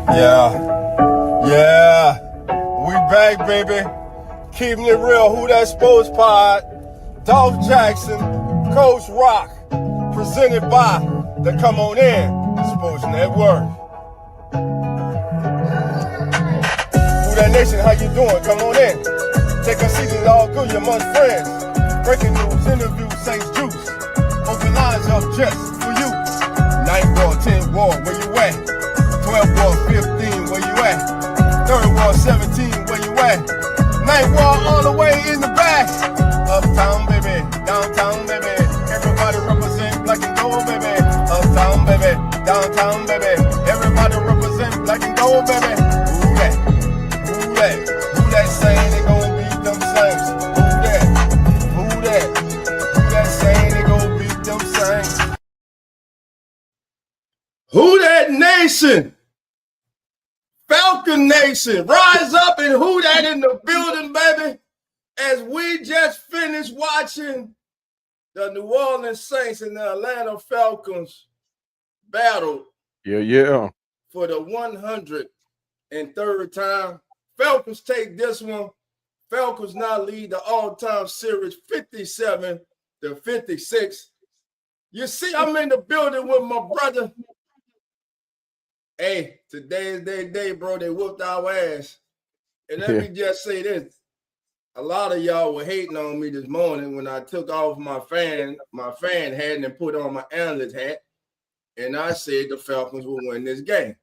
Yeah, we back, baby. Keeping it real. Who That Sports Pod? Dolph Jackson, Coach Rock, presented by the Come On In Sports Network. Who That Nation, how you doing? Come on in. Take a seat, it's all good, you're among friends. Breaking news, interviews, Saints Juice. Open lines up just for you. 9th Ward, 10th Ward, where you at? 12th Ward, 15, where you at? 3rd Ward, 17, where you at? 9th Ward, all the way in the back. Uptown, baby, downtown, baby. Everybody represent black and gold, baby. Uptown, baby, downtown, baby. Everybody represent black and gold, baby. Who that? Who that? Who that saying they gon' beat them Saints? Who that? Who that? Who that saying they gon' beat them Saints? Who That Nation? Falcon Nation, rise up and who that in the building, baby. As we just finished watching the New Orleans Saints and the Atlanta Falcons battle. Yeah. For the 103rd time. Falcons take this one. Falcons now lead the all-time series 57-56. You see, I'm in the building with my brother. Hey, today is their day, bro. They whooped our ass. And let me just say this. A lot of y'all were hating on me this morning when I took off my fan hat and put on my analyst hat. And I said the Falcons will win this game.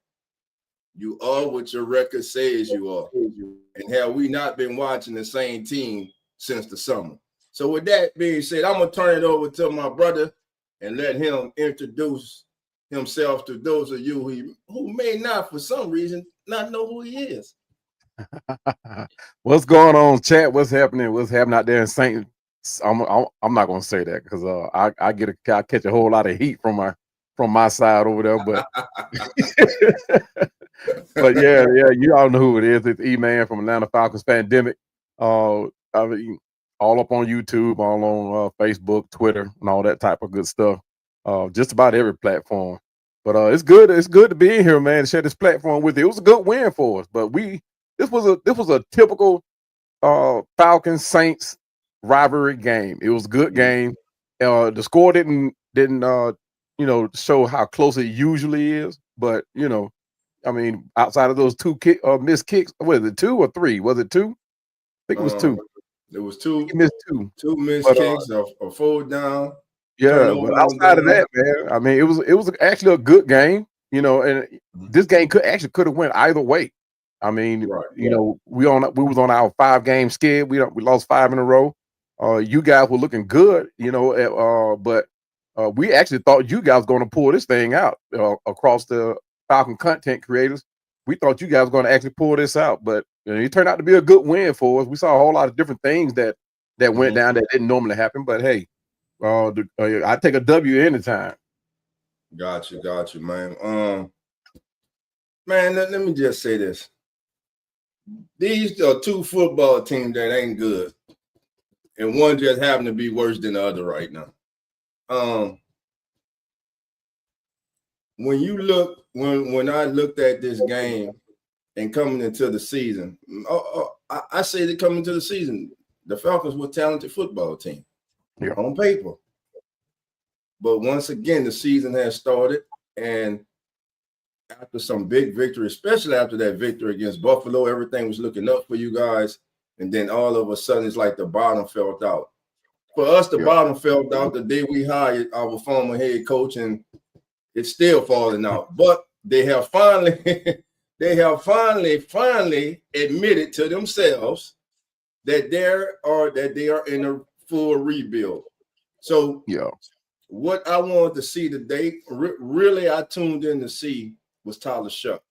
You are what your record says you are. And have we not been watching the same team since the summer? So with that being said, I'm going to turn it over to my brother and let him introduce himself to those of you who may not, for some reason, not know who he is. What's going on, chat? What's happening? What's happening out there in St. I'm not going to say that because I catch a whole lot of heat from my side over there, but but yeah, you all know who it is. It's E-Man from Atlanta Falcons Pandemic. I mean, all up on YouTube, all on Facebook, Twitter, and all that type of good stuff. Just about every platform. But it's good to be in here, man, to share this platform with you. It was a good win for us, but this was a typical Falcons Saints rivalry game. It was a good game. The score didn't show how close it usually is, but I mean, outside of those two missed kicks, was it 2 or 3? Was it 2? I think it was 2. It was 2. He missed 2. 2 missed kicks, a fold down. Yeah, but outside of that, man, I mean, it was actually a good game, and this game could have went either way. I mean, we was on our 5-game skid. We lost 5 in a row. You guys were looking good, but we actually thought you guys were going to pull this thing out across the Falcon content creators. We thought you guys were going to actually pull this out, but it turned out to be a good win for us. We saw a whole lot of different things that went down that didn't normally happen, but hey. I take a W anytime. Got you, man. Man, let me just say this. These are 2 football teams that ain't good, and one just happened to be worse than the other right now. When I looked at this game and coming into the season, I say that coming into the season, the Falcons were a talented football team. On paper. But once again, the season has started, and after some big victory, especially after that victory against Buffalo, everything was looking up for you guys, and then all of a sudden it's like the bottom fell out. For us, the bottom fell out the day we hired our former head coach, and it's still falling out. But they have finally admitted to themselves that they are in a full rebuild. So what I wanted to see today, really I tuned in to see was Tyler Shuck.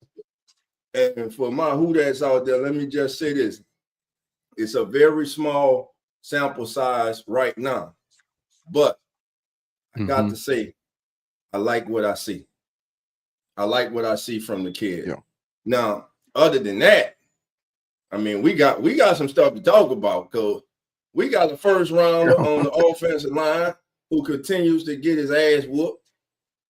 And for my who that's out there, let me just say this. It's a very small sample size right now. But I got to say, I like what I see. I like what I see from the kid. Yeah. Now, other than that, I mean, we got some stuff to talk about because we got the first rounder on the offensive line who continues to get his ass whooped.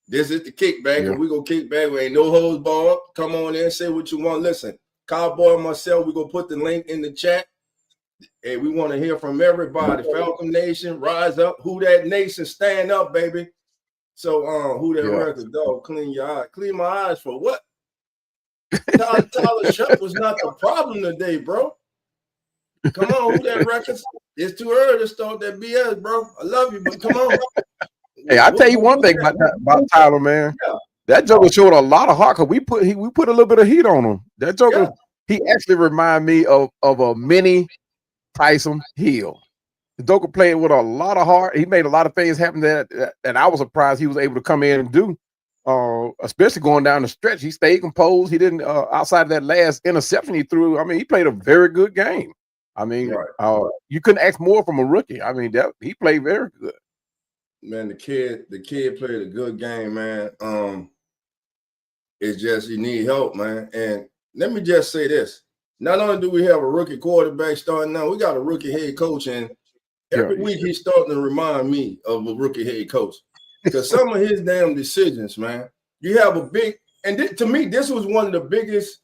This is the kickback, and we're going to kick back. We ain't no holds barred. Come on in, say what you want. Listen, Cowboy and myself, we're going to put the link in the chat. And we want to hear from everybody. Falcon Nation, rise up. Who that nation, stand up, baby. So, who that record, dog? Clean your eyes. Clean my eyes for what? Tyler Shuck was not the problem today, bro. Come on, who that record? It's too early to start that BS, bro. I love you, but come on. Hey, I'll tell you one thing about Tyler, man. Yeah. That joker showed a lot of heart because we put a little bit of heat on him. That joker, he actually reminded me of a mini Tyson Hill. The joker played with a lot of heart. He made a lot of things happen that I was surprised he was able to come in and do. Especially going down the stretch, he stayed composed. He didn't outside of that last interception he threw. I mean, he played a very good game. I mean, you couldn't ask more from a rookie. I mean, he played very good. Man, the kid played a good game, man. It's just you need help, man. And let me just say this: not only do we have a rookie quarterback starting now, we got a rookie head coach, and every week he's starting to remind me of a rookie head coach because some of his damn decisions, man. You have a big, and to me, this was one of the biggest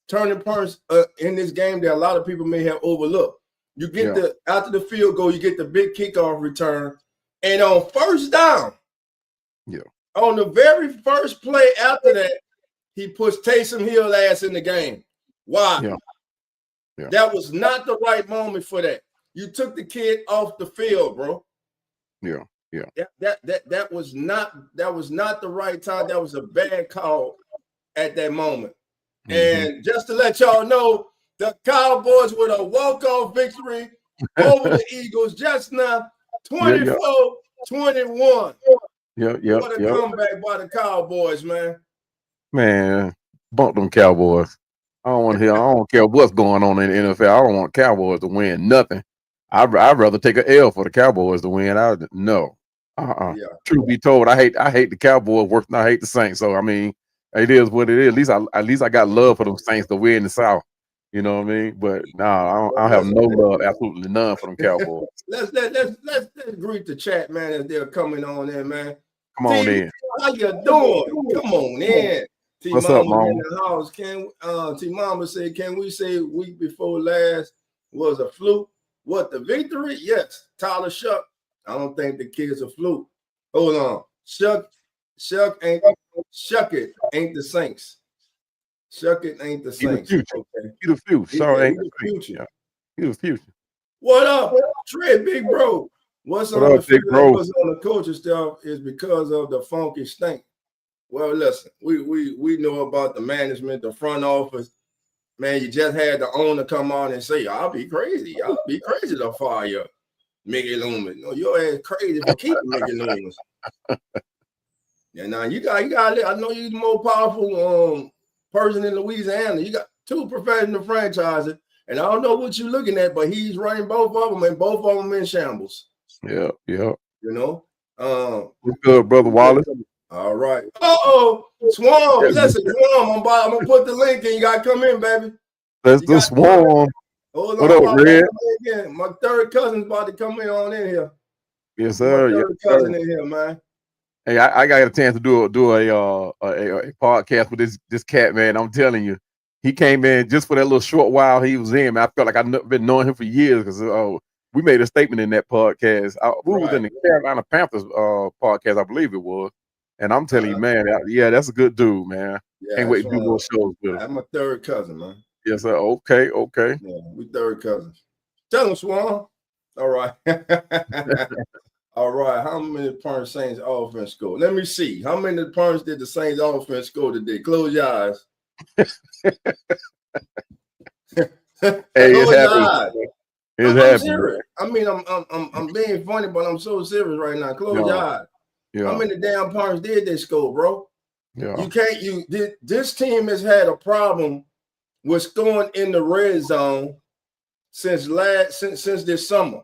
turning points in this game that a lot of people may have overlooked. You get after the field goal, you get the big kickoff return. And on first down, on the very first play after that, he puts Taysom Hill ass in the game. Why? That was not the right moment for that. You took the kid off the field, bro. That was not the right time. That was a bad call at that moment. And just to let y'all know, the Cowboys with a walk-off victory over the Eagles just now. 24-21. What a comeback by the Cowboys, man. Man, bump them Cowboys. I don't care what's going on in the NFL. I don't want Cowboys to win nothing. I'd rather take an L for the Cowboys to win. Truth be told, I hate the Cowboys worse than I hate the Saints. So I mean, it is what it is. At least I got love for them Saints to win the South. You know what I mean? But I don't have no love, absolutely none for them Cowboys. Let's greet the chat, man, as they're coming on in, man. Come on in. How you doing? Come on in. What's up, Mama? In the house. T Mama said, can we say week before last was a fluke? What, the victory? Yes. Tyler Shuck. I don't think the kid's a fluke. Hold on. Shuck ain't the Saints. Shuck it ain't the Saints. He the future. Sorry, ain't the future. He the future. What up, Trey, big bro? What's on the coaching staff is because of the funky stink. Well, listen, we know about the management, the front office. Man, you just had the owner come on and say, "I'll be crazy. I'll be crazy to fire Mickey Loomis." No, your ass crazy for keeping Mickey Loomis. Yeah, now you got. I know you're the more powerful person in Louisiana. You got 2 professional franchises, and I don't know what you're looking at, but he's running both of them, and both of them in shambles. Yeah. You know. What's good, brother Wallace? All right. Swarm. Listen, Swarm. I'm gonna put the link in. You gotta come in, baby. That's the Swarm. Hold what on, up, Red? My third cousin's about to come in here. Yes, sir. My third cousin in here, man. Hey, I got a chance to do a podcast with this cat, man. I'm telling you, he came in just for that little short while he was in. Man, I felt like I've been knowing him for years because we made a statement in that podcast. We was in the Carolina Panthers podcast, I believe it was. And I'm telling you, man, that's a good dude, man. Can't wait to do more shows with him. I'm a third cousin, man. Yes, sir. Okay. Yeah, we third cousins. Tell him, Swan. All right. All right. How many points Saints offense score? Let me see. How many points did the Saints offense score today? Close your eyes. It's happening. It's happening. I mean, I'm being funny, but I'm so serious right now. Close your eyes. Yeah. How many damn points did they score, bro? Yeah. This team has had a problem with scoring in the red zone since this summer.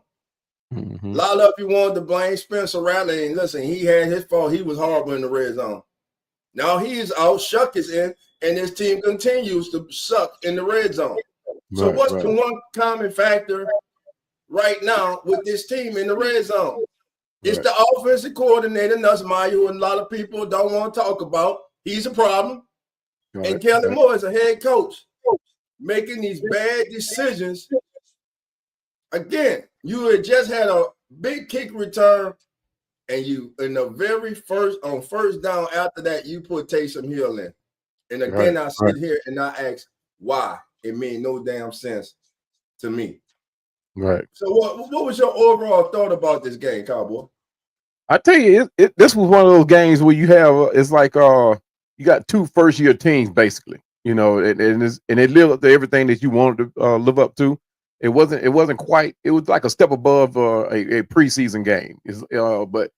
Mm-hmm. A lot of you wanted to blame Spencer Rattler, and listen, he had his fault. He was horrible in the red zone. Now he's out, Shuck is in, and this team continues to suck in the red zone. So what's the one common factor right now with this team in the red zone? It's the offensive coordinator, Nussmeier, who a lot of people don't want to talk about. He's a problem. And Kellen Moore is a head coach making these bad decisions. Again, you had just had a big kick return, and you in the very first down after that, you put Taysom Hill in. And again, I sit here and I ask why. It made no damn sense to me. Right. So what was your overall thought about this game, Cowboy? I tell you, this was one of those games where you have it's like you got two first-year teams basically, you know, and it lived up to everything that you wanted to live up to. It wasn't quite. It was like a step above a preseason game. But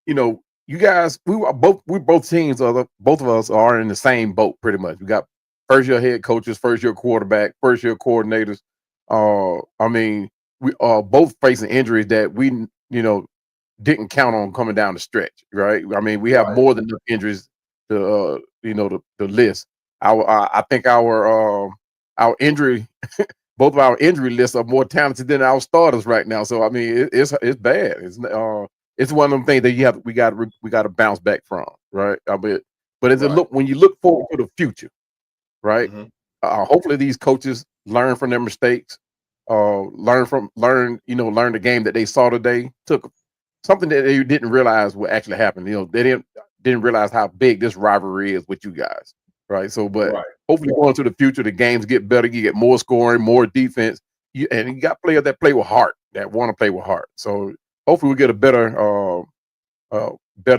you know, you guys, both teams, both of us are in the same boat pretty much. We got first-year head coaches, first-year quarterback, first-year coordinators. I mean, we are both facing injuries that we, you know, didn't count on coming down the stretch, right? I mean, we have more than enough injuries to, you know, to list. I think our injury, both of our injury lists are more talented than our starters right now. So I mean, it's bad. It's one of them things that we got to bounce back from, right? I mean, but when you look forward to the future, right? Hopefully these coaches learn from their mistakes, learn the game that they saw today, took something that they didn't realize would actually happen. You know, they didn't realize how big this rivalry is with you guys, right? So, but hopefully going to the future, the games get better, you get more scoring, more defense, and you got players that play with heart, that want to play with heart. So hopefully we get a better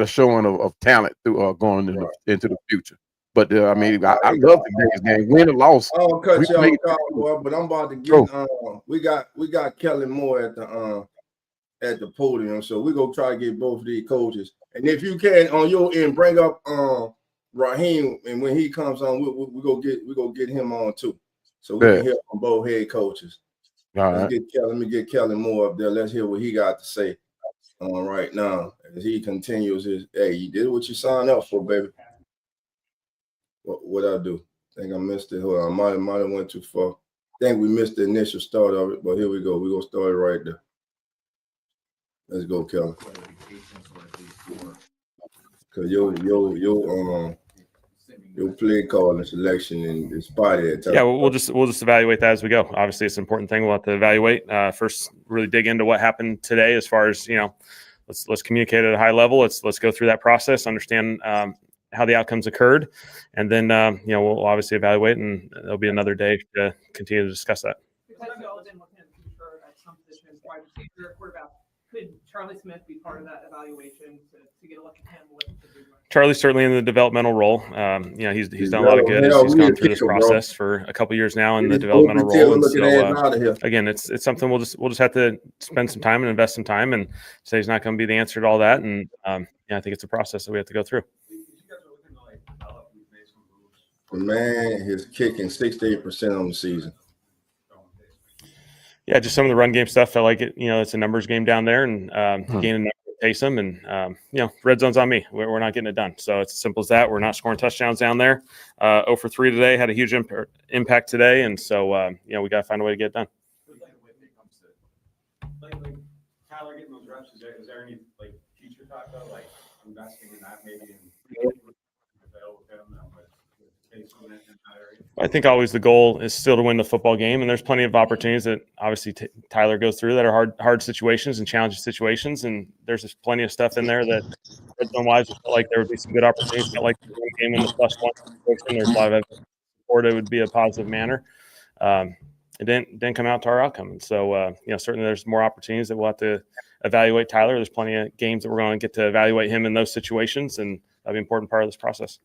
showing of talent through going into the future. But I mean, I love today's game. Win or loss. I don't cut you off, Cowboy, but I'm about to get. We got Kellen Moore at the podium, so we're gonna try to get both of these coaches. And if you can on your end, bring up Raheem, and when he comes on, we go get him on too, so we can hear from both head coaches. Let me get Kellen Moore up there. Let's hear what he got to say right now as he continues his. Hey, you did what you signed up for, baby. What I do? I think I missed it. Hold on, I might have went too far. I think we missed the initial start of it, but here we go. We're gonna start it right there. Let's go, Kelly. Cause your play call and selection and spotty at times. Yeah, we'll just evaluate that as we go. Obviously, it's an important thing we'll have to evaluate. First, really dig into what happened today as far as, you know, let's communicate at a high level. Let's go through that process, understand how the outcomes occurred, and then you know, we'll obviously evaluate, and there'll be another day to continue to discuss that. Could Charlie Smith be part of that evaluation to get a look at him? Charlie's certainly in the developmental role. You know, he's done a lot of good. He's gone through this process for a couple years now in the developmental role. And so, again, it's something we'll just have to spend some time and invest some time. And say he's not going to be the answer to all that. And yeah, I think it's a process that we have to go through. Man, his kicking 68% on the season. Yeah, just some of the run game stuff. I like it. You know, it's a numbers game down there, and gaining Taysom, and you know, red zone's on me. We're not getting it done. So it's as simple as that. We're not scoring touchdowns down there. 0 for 3 today, had a huge impact today, and so you know, we got to find a way to get it done. Like Tyler getting those reps, is there any like future talk though, like investing in that maybe in I think always the goal is still to win the football game, and there's plenty of opportunities that obviously Tyler goes through that are hard situations and challenging situations, and there's just plenty of stuff in there that red zone wise felt like there would be some good opportunities. Felt like the game in the +1 situation, there's a lot of evidence support it would be a positive manner. It didn't come out to our outcome, and so you know, certainly there's more opportunities that we'll have to evaluate Tyler. There's plenty of games that we're going to get to evaluate him in those situations, and that'll be an important part of this process.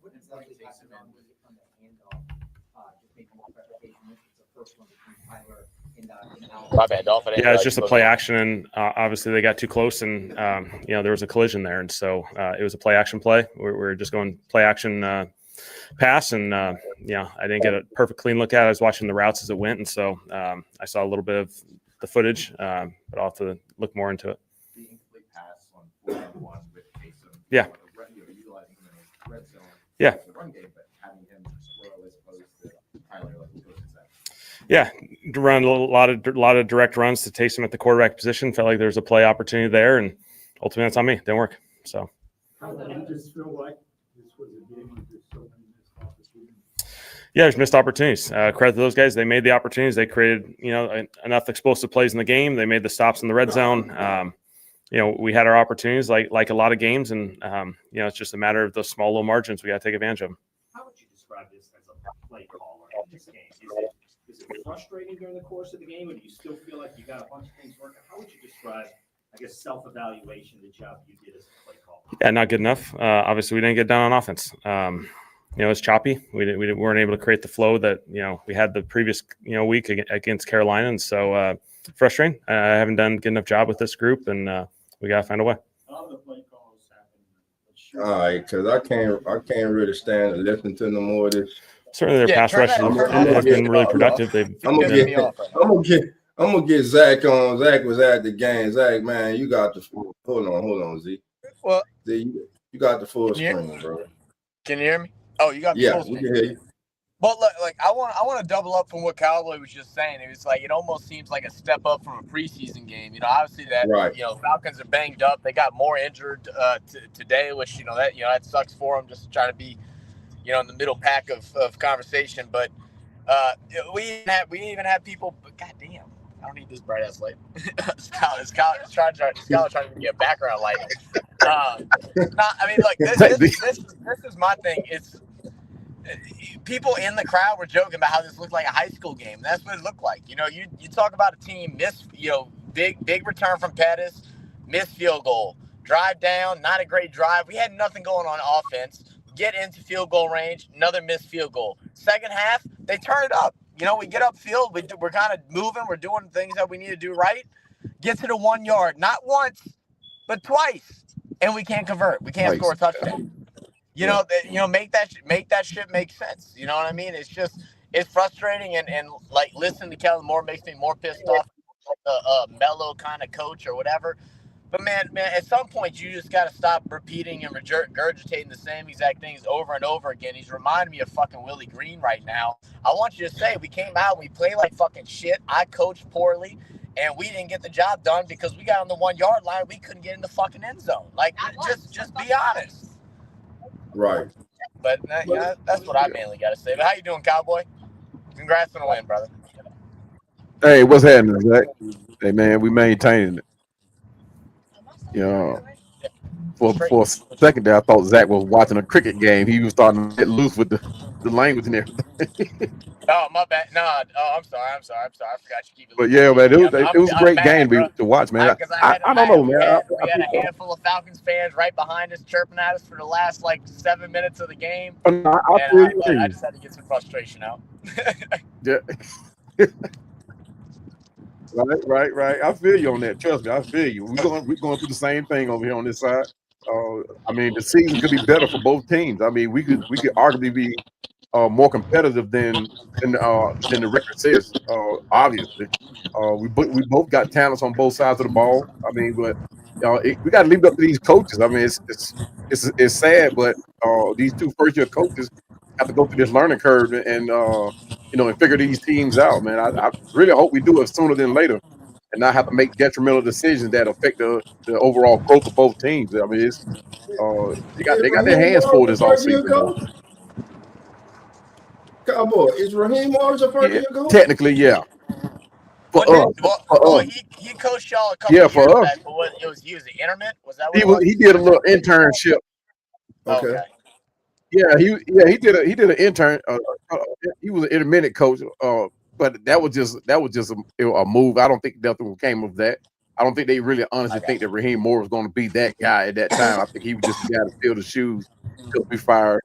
Yeah, it's just a play action, and obviously they got too close, and you know, there was a collision there, and so it was a play action play. We're just going play action pass, and yeah, I didn't get a perfect clean look at it. I was watching the routes as it went, and so I saw a little bit of the footage, but I'll have to look more into it. Yeah. Yeah. Yeah, run a lot of direct runs to Taysom at the quarterback position. Felt like there was a play opportunity there, and ultimately that's on me. Didn't work. So. How did you just feel like this was a game with just so many missed opportunities? Yeah, there's missed opportunities. Credit to those guys. They made the opportunities. They created, enough explosive plays in the game. They made the stops in the red zone. We had our opportunities like a lot of games, and it's just a matter of those small little margins we got to take advantage of them. How would you describe this as a play caller in this game? Is it frustrating during the course of the game, or do you still feel like you got a bunch of things working? How would you describe, I guess, self-evaluation, the job you did as a play caller? Yeah, not good enough. Obviously, we didn't get done on offense. It's choppy. We weren't able to create the flow that we had the previous week against Carolina, and so frustrating. I haven't done a good enough job with this group, and we gotta find a way. How the play calls happen? All right, because I can't really stand to listen to no more of this. Certainly, their pass rush have been really productive. I'm gonna get Zach on. Zach was at the game. Zach, man, you got the hold on, Z. Well, Z, you got the full screen, bro. Can you hear me? Oh, you got the Yeah, full we screen. can hear you. But look, like I want to double up from what Cowboy was just saying. It was like it almost seems like a step up from a preseason game. Obviously that Right. Falcons are banged up. They got more injured today, which that sucks for them. Just trying to be in the middle pack of conversation. But we even have people. But goddamn, I don't need this bright ass light. Scout trying to give me a background light. This is my thing. It's people in the crowd were joking about how this looked like a high school game. That's what it looked like. You talk about a team big return from Pettis, missed field goal, drive down, not a great drive. We had nothing going on offense. Get into field goal range, another missed field goal. Second half, they turn it up. We get upfield, we're kind of moving, we're doing things that we need to do right. Get to the 1 yard, not once, but twice, and we can't convert. We can't score a touchdown. Make that shit make sense. You know what I mean? It's frustrating, and like listening to Kellen Moore makes me more pissed off, like a mellow kind of coach or whatever. But man, at some point you just got to stop repeating and regurgitating the same exact things over and over again. He's reminding me of fucking Willie Green right now. I want you to say we came out, we played like fucking shit. I coached poorly, and we didn't get the job done because we got on the 1 yard line. We couldn't get in the fucking end zone. Like, just be honest. Right. But that's what I mainly got to say. But how you doing, Cowboy? Congrats on the win, brother. Hey, what's happening, Zach? Hey, man, we maintaining it. For a second there, I thought Zach was watching a cricket game. He was starting to get loose with the language and everything. Oh, my bad. No, I'm sorry. I forgot you keep it. But yeah, man, it was a great game to watch, man. I don't know, man. We had a handful of Falcons fans right behind us chirping at us for the last 7 minutes of the game. I just had to get some frustration out. Yeah. Right. I feel you on that. Trust me, I feel you. We're going through the same thing over here on this side. The season could be better for both teams. We could arguably be more competitive than the record says. Obviously, we both got talents on both sides of the ball. But we got to leave it up to these coaches. It's sad, but these two first-year coaches have to go through this learning curve and figure these teams out, man. I really hope we do it sooner than later, and not have to make detrimental decisions that affect the overall growth of both teams. They got their hands full this offseason. Cowboy, is Raheem Morris a first year coach? Technically, yeah. He coached y'all a couple years back, but he was an intermittent? Was that what he did a little internship. Okay. Yeah, he did an intern. He was an intermittent coach, but that was just a move. I don't think nothing came of that. I don't think they really honestly think that Raheem Moore was going to be that guy at that time. I think he was just the guy to fill the shoes till we fired.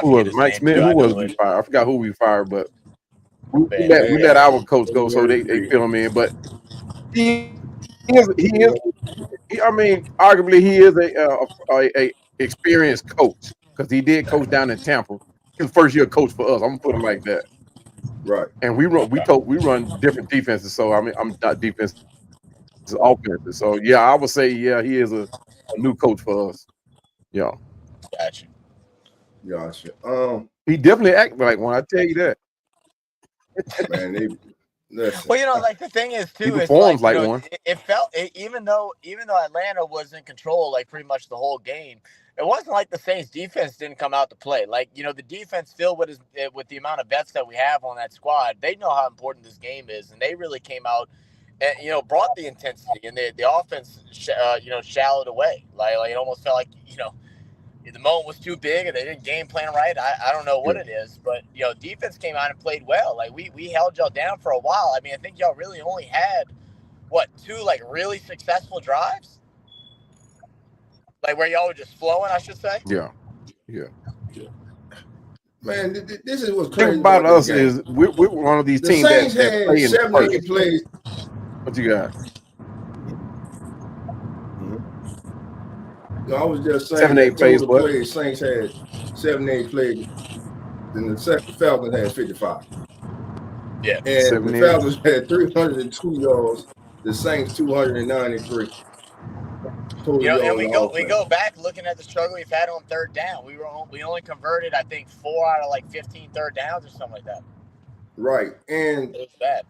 Who was it? Mike Smith? Who was we fired? I forgot who we fired, but we let our coach go, so they fill him in. But he is. Arguably, he is a experienced coach because he did coach down in Tampa. His first year coach for us. I'm gonna put him like that. Right. And we run different defenses. So I'm not defense, it's offenses. So yeah, I would say he is a new coach for us. Yeah. Gotcha. He definitely acted like one. I tell you that. Man, Listen. Well, you know, like the thing is too, He is performs like, like you know, one. it felt even though Atlanta was in control like pretty much the whole game, it wasn't like the Saints defense didn't come out to play. Like, you know, the defense still with the amount of vets that we have on that squad, they know how important this game is, and they really came out and, you know, brought the intensity, and the offense you know, shallowed away. Like it almost felt like, you know, the moment was too big and they didn't game plan right. I don't know what it is, but, you know, defense came out and played well. Like we held y'all down for a while. I mean, I think y'all really only had two like really successful drives, like where y'all were just flowing, I should say. Yeah. Man, this is what's The crazy thing about us this game. is we're one of these The teams Saints that had play in 7-8 plays. What you got? No, I was just saying 7-8 plays, total what? plays. Saints had 7-8 plays, and the Falcons had 55. Yeah, and the 78. Falcons had 302 yards. The Saints 293. You know, and we go back looking at the struggle we've had on third down. We only converted, I think, 4 out of like 15 third downs or something like that. Right, and it was bad.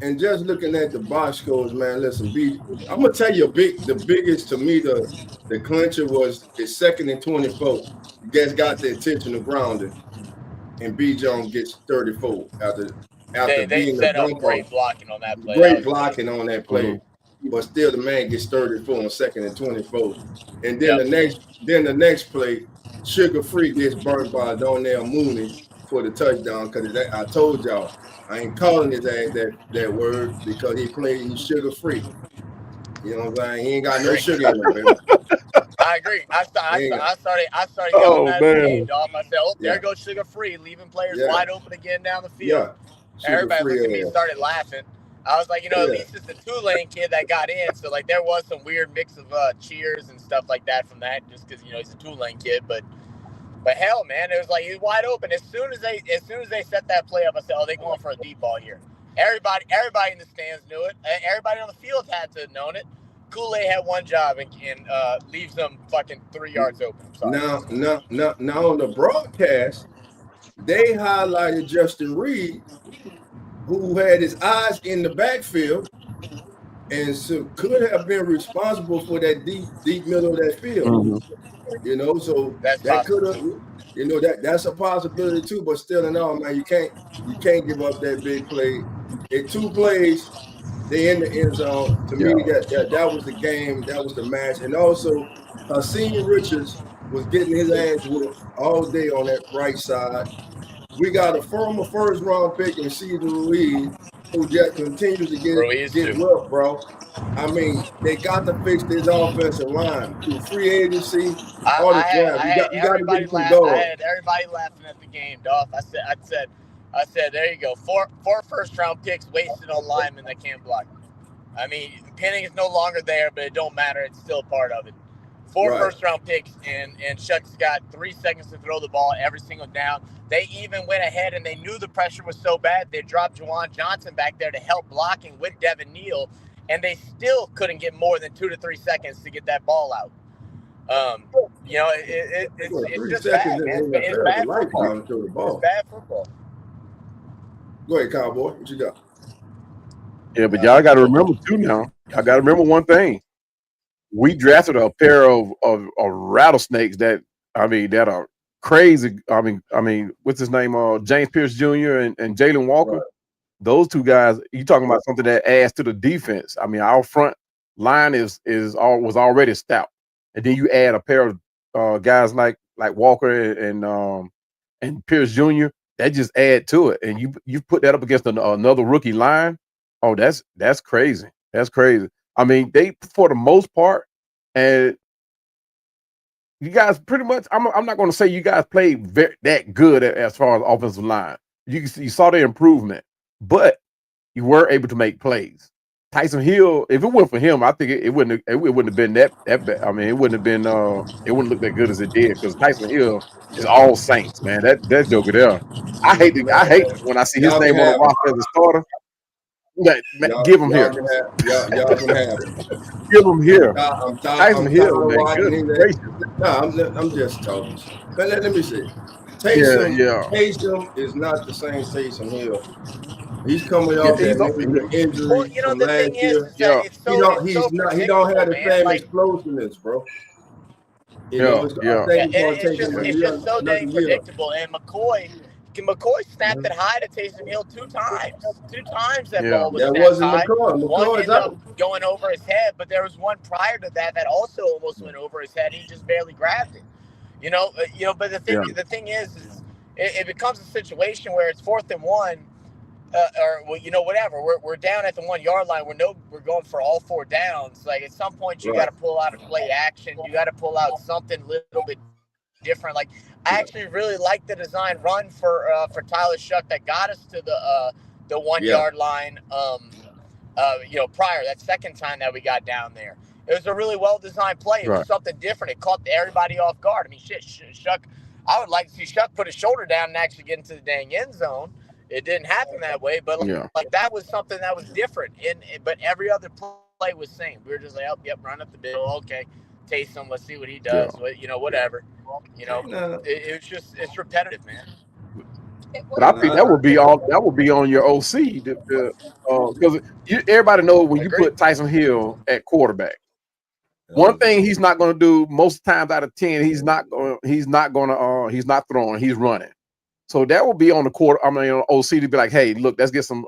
And just looking at the box scores, man. Listen, I'm gonna tell you the biggest to me the clincher was the 2nd and 24. You guys got the intentional grounding, and B. Jones gets 34 after They being set the up bump great off. blocking on that play. Great blocking on that play. Mm-hmm. But still the man gets 34 on 2nd and 24. And then the next play, Sugar Free gets burnt by Donnell Mooney for the touchdown, because I told y'all I ain't calling his ass that word, because he's sugar free. You know what I'm saying? He ain't got no sugar in him, baby. I agree. I started Oh, yelling that man. game, dog. I said, there goes Sugar Free, leaving players wide open again down the field. Everybody looked at me and started laughing. I was like, you know, at least it's the Tulane kid that got in. So, like, there was some weird mix of cheers and stuff like that from that, just because, you know, he's a Tulane kid. But hell, man, it was like he's wide open. As soon as they set that play up, I said, oh, they're going for a deep ball here. Everybody in the stands knew it. Everybody on the field had to have known it. Kool-Aid had one job and leaves them fucking 3 yards open. Now on the broadcast, they highlighted Justin Reed, who had his eyes in the backfield and so could have been responsible for that deep middle of that field. Mm-hmm. You know, so that could have, you know, that's a possibility too. But still, in all, man, you can't give up that big play. In 2 plays, they in the end zone. To me, that was the game. That was the match. And also, Senior Richards was getting his ass whooped all day on that right side. We got a former first-round pick in Cesar Ruiz, who just continues to get rough, bro. I mean, they got to fix this offensive line through free agency. All the draft. You got to get some goals. I had everybody laughing at the game, Dolph. I said, there you go. Four first-round picks wasted on linemen that can't block. I mean, Penning is no longer there, but it don't matter. It's still part of it. 4 first-round picks, and Chuck's got 3 seconds to throw the ball every single down. They even went ahead, and they knew the pressure was so bad, they dropped Juwan Johnson back there to help blocking with Devin Neal, and they still couldn't get more than 2 to 3 seconds to get that ball out. You know, it's just bad, man. It's bad football. It's bad football. Go ahead, Cowboy. What you got? Yeah, but y'all got to remember too now. Y'all got to remember one thing. We drafted a pair of rattlesnakes that are crazy. I mean, what's his name? James Pierce Jr. and Jalen Walker. Right. Those 2 guys. You talking about something that adds to the defense? I mean, our front line was already stout, and then you add a pair of guys like Walker and Pierce Jr. That just add to it, and you put that up against another rookie line. Oh, that's crazy. That's crazy. I mean, they, for the most part, and you guys pretty much, I'm not going to say you guys played that good as far as offensive line. You saw the improvement, but you were able to make plays. Tyson Hill, if it weren't for him, I think it wouldn't have been that bad. I mean, it wouldn't look that good as it did, because Tyson Hill is all Saints, man. That joker there. I hate when I see his name on the roster as a starter. Give him here. Y'all can have it. Give him here. Tyson Hill, man. Good. No, I'm just talking. But let me see. Taysom is not the same Taysom Hill He's coming off that major injury Well, you know, from the last thing year. is that it's so He don't have the predictable, same man. Like, explosiveness, bro. You know, I think it's going to take him it's just so dang predictable. And McCoy snapped it high to Taysom Hill 2 times. 2 times that ball was snapped high. One ended up going over his head, but there was one prior to that also almost went over his head. He just barely grabbed it. You know. But the thing is it becomes a situation where it's 4th and 1. Whatever. We're down at the 1 yard line. We're going for all 4 downs. Like, at some point, you got to pull out a play action. You got to pull out something a little bit different. Like, I actually really like the design run for Tyler Shuck that got us to the 1 yard line. Prior that second time that we got down there, it was a really well designed play. It was something different. It caught everybody off guard. I mean, Shuck. I would like to see Shuck put his shoulder down and actually get into the dang end zone. It didn't happen that way, but like that was something that was different. But every other play was same. We were just like, oh, yep, run up the middle. Okay, Taysom, let's see what he does. Whatever. It's repetitive, man. But I think that would be on your OC because everybody knows when you put Tyson Hill at quarterback. One thing he's not going to do most times out of 10, he's not throwing, he's running. So that will be on the OC to be like, hey, look, let's get some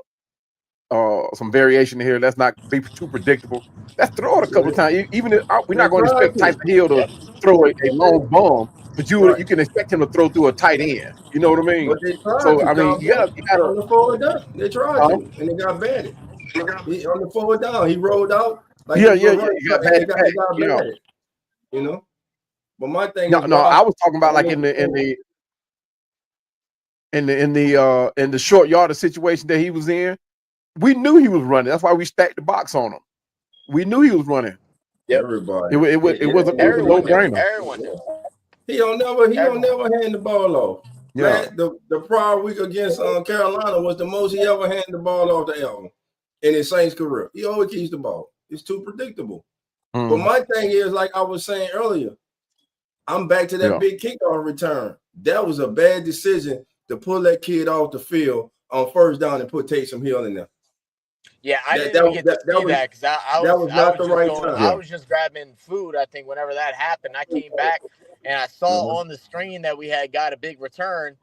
variation here. Let's not be too predictable. Let's throw it a couple of times. Even if we're not going to expect Tyson Hill to throw a long bomb, but you can expect him to throw through a tight end. You know what I mean? So I mean, you got on the forward down. They tried to, and they got batted. On the forward down, he rolled out. Like You got batted. You know. But my thing is, I was talking about like in the short yardage situation that he was in. We knew he was running. That's why we stacked the box on him. We knew he was running. Yep. Everybody. It was a no-brainer. Everyone knew. He don't never hand the ball off. Yeah. The prior week against Carolina was the most he ever handed the ball off to Elton in his Saints career. He always keeps the ball. It's too predictable. But my thing is, like I was saying earlier, I'm back to that big kickoff return. That was a bad decision to pull that kid off the field on first down and put Taysom Hill in there. Yeah, I didn't get to see that because I was not the right time. I was just grabbing food. I think whenever that happened, I came back and I saw on the screen that we had got a big return,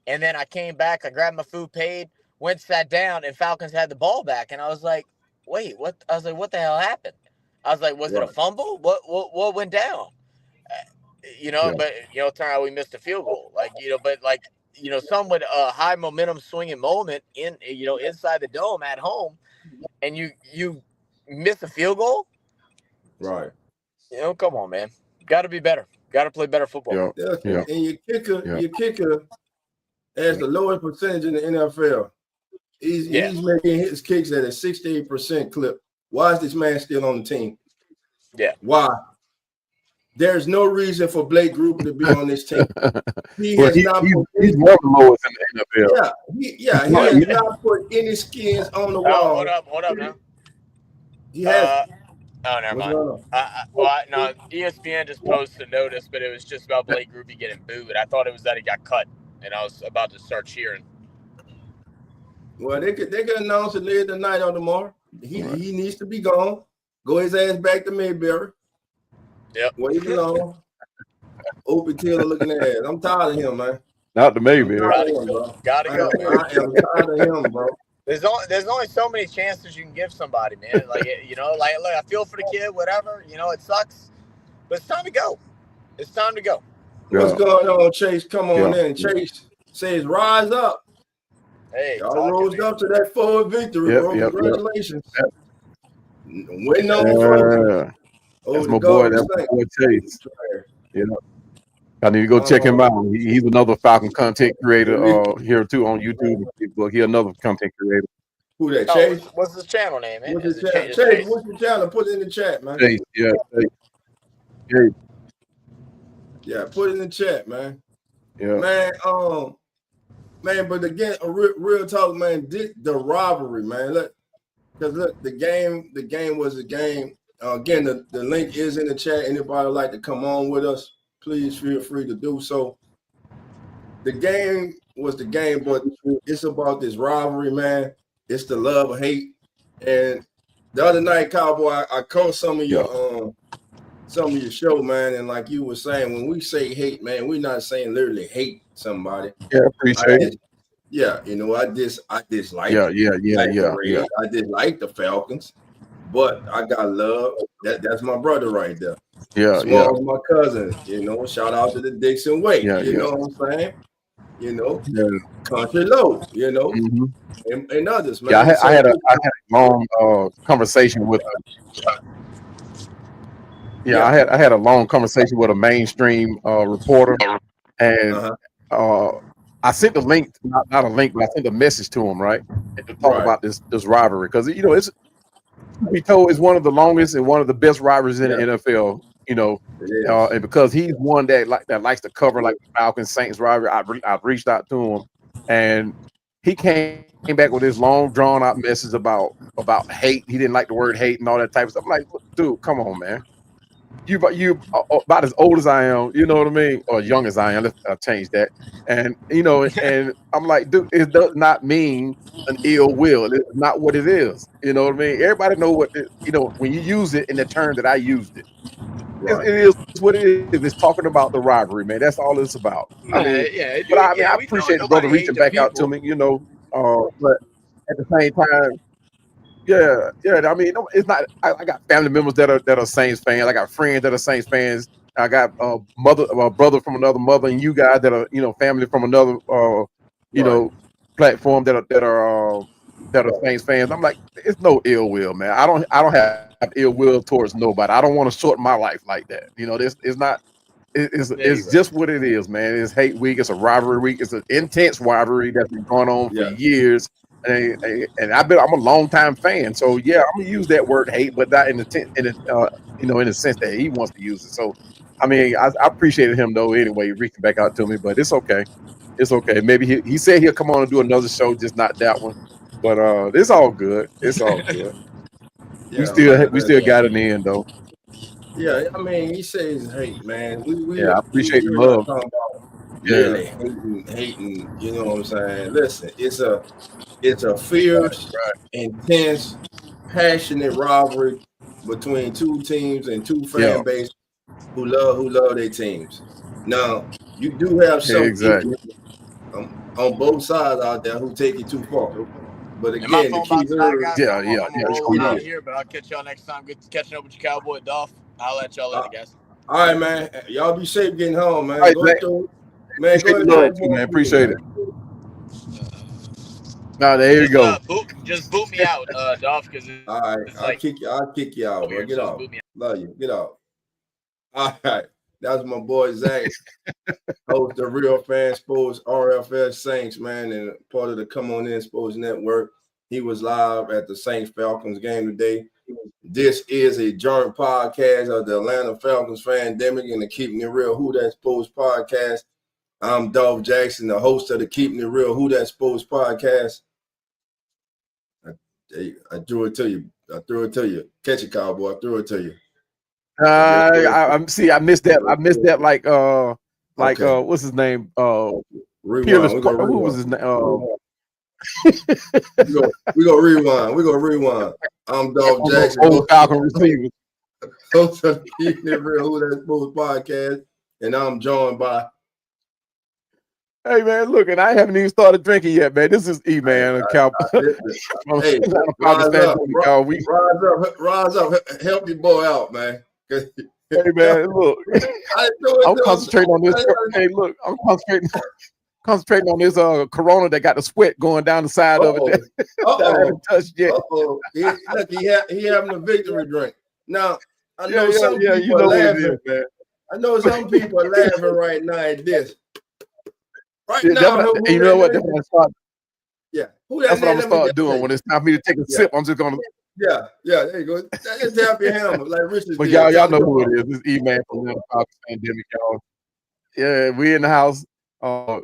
and then I came back. I grabbed my food, paid, went, sat down, and Falcons had the ball back, and I was like, "Wait, what?" I was like, "What the hell happened?" I was like, "Was it a fumble? What went down?" But turn out we missed a field goal. Some with a high momentum swinging moment inside the dome at home, and you miss a field goal. Right. Come on, man. Got to be better. Got to play better football. Yeah. And your kicker has the lowest percentage in the NFL. He's making his kicks at a 68% clip. Why is this man still on the team? Yeah. Why? There's no reason for Blake Gruber to be on this team. He's one of the lowest in the NFL. He has not put any skins on the wall. Hold up now. He has. Oh, never mind. No, ESPN just posted a notice, but it was just about Blake Gruber getting booed. I thought it was that he got cut, and I was about to start cheering. Well, they could announce it later tonight or tomorrow. He needs to be gone. Go his ass back to Mayberry. Yep. Where he belong. Open killer looking ass. I'm tired of him, man. Not the Mayberry. Gotta go. I am tired of him, bro. There's only so many chances you can give somebody, man. Look, I feel for the kid, whatever. It sucks, but it's time to go. It's time to go. What's going on, Chase? Come on in. Chase says, rise up. Hey, y'all rose up to that forward victory, bro. Congratulations. Waiting on the that's my boy. That's my boy Chase. I need to go check him out. He's another Falcon content creator here too on YouTube and Facebook. He's another content creator. Who that? Chase? What's his channel name, man? What's his channel? Chase, what's your channel? Put it in the chat, man. Chase, Chase. Yeah, put it in the chat, man. Yeah, man. But again, a real talk, man. The rivalry, man. Look, the game was a game. Again, the link is in the chat. Anybody would like to come on with us, please feel free to do so. The game was the game, but it's about this rivalry, man. It's the love or hate. And the other night, Cowboy, I caught some of your show, man, and like you were saying, when we say hate, man, we're not saying literally hate somebody. Yeah, appreciate it. Yeah, you know, I dislike Yeah. the Reds. I dislike the Falcons, but I got love. That's my brother right there. Yeah, Small's my cousin. You know, shout out to the Dixon Way. You know what I'm saying? You know, Country Low. You know, and others, man. Yeah, I had a long conversation with. I had a long conversation with a mainstream reporter, and I sent the link, not a link, but I sent a message to him, right, and to talk about this rivalry, because you know it's it's one of the longest and one of the best rivalries in the NFL. You know, and because he's one that likes to cover like the Falcons Saints rivalry, I've reached out to him, and he came back with this long drawn out message about hate. He didn't like the word hate and all that type of stuff. I'm like, dude, come on, man. You about as old as I am, you know what I mean, or young as I am. Let's change that. And you know, and I'm like, dude, it does not mean an ill will. It's not what it is. You know what I mean? Everybody know what when you use it in the term that I used it. Right. It is what it is. It's talking about the rivalry, man. That's all it's about. I mean, I appreciate the brother reaching back out to me, you know. But at the same time, I mean, it's not. I got family members that are Saints fans. I got friends that are Saints fans. I got brother from another mother, and you guys that are family from another platform that are Saints fans. I'm like, it's no ill will, man. I don't have ill will towards nobody. I don't want to shorten my life like that. You know, this is not. It's just what it is, man. It's hate week. It's a rivalry week. It's an intense rivalry that's been going on for years. And I'm a longtime fan, so I'm gonna use that word hate, but not in the sense that he wants to use it. So, I mean, I appreciated him though. Anyway, reaching back out to me, but it's okay. It's okay. Maybe he said he'll come on and do another show, just not that one. But it's all good. It's all good. we still got it in though. Yeah, I mean, he says hate, man. I appreciate the love. Really hating, you know what I'm saying? Listen, it's a fierce, intense, passionate rivalry between two teams and two fan base who love their teams. Now, you do have some people on both sides out there who take it too far. But again, the key here, but I'll catch y'all next time. Good catching up with you, Cowboy Dolph. I'll let y'all later, guys. All right, man. Y'all be safe getting home, man. Right, go through it. Man, go ahead, man. Appreciate it. Now there you go. Just boot me out, Dolph, because all right, I'll kick you out, bro. Get out. Love you. Get out. All right. That's my boy Zach, host of Real Fan Sports, RFS Saints, man, and part of the Come On In Sports Network. He was live at the Saints Falcons game today. This is a joint podcast of the Atlanta Falcons Fandemic and the Keeping It Real Who That Sports podcast. I'm DOLPH Jackson, the host of the Keeping It Real Who That Sports podcast. I threw it to you. Catch it, Cowboy. I threw it to you. I missed that. I missed that. What's his name? Rewind. Who was his name? We go rewind. I'm DOLPH Jackson. Old Falcon receiver. Host of the Keeping It Real Who That Sports podcast, and I'm joined by. Hey man, look, and I haven't even started drinking yet, man. This is E-Man. Hey, rise up, help your boy out, man. Hey man, look, I'm concentrating on this. Hey, look, I'm concentrating on this Corona that got the sweat going down the side of it. I haven't touched yet. Look, he having a victory drink. Now, I know some people are laughing, man. I know some people are laughing right now at this. Right now, you know what? That's what I start. Yeah, that's what I'm gonna start doing when it's time for me to take a sip. I'm just gonna. Yeah, there you go. Just tap your hammer like Richard. But y'all know who it is. This E-Man from the Falcons Fandemic, y'all. Yeah, we in the house. We're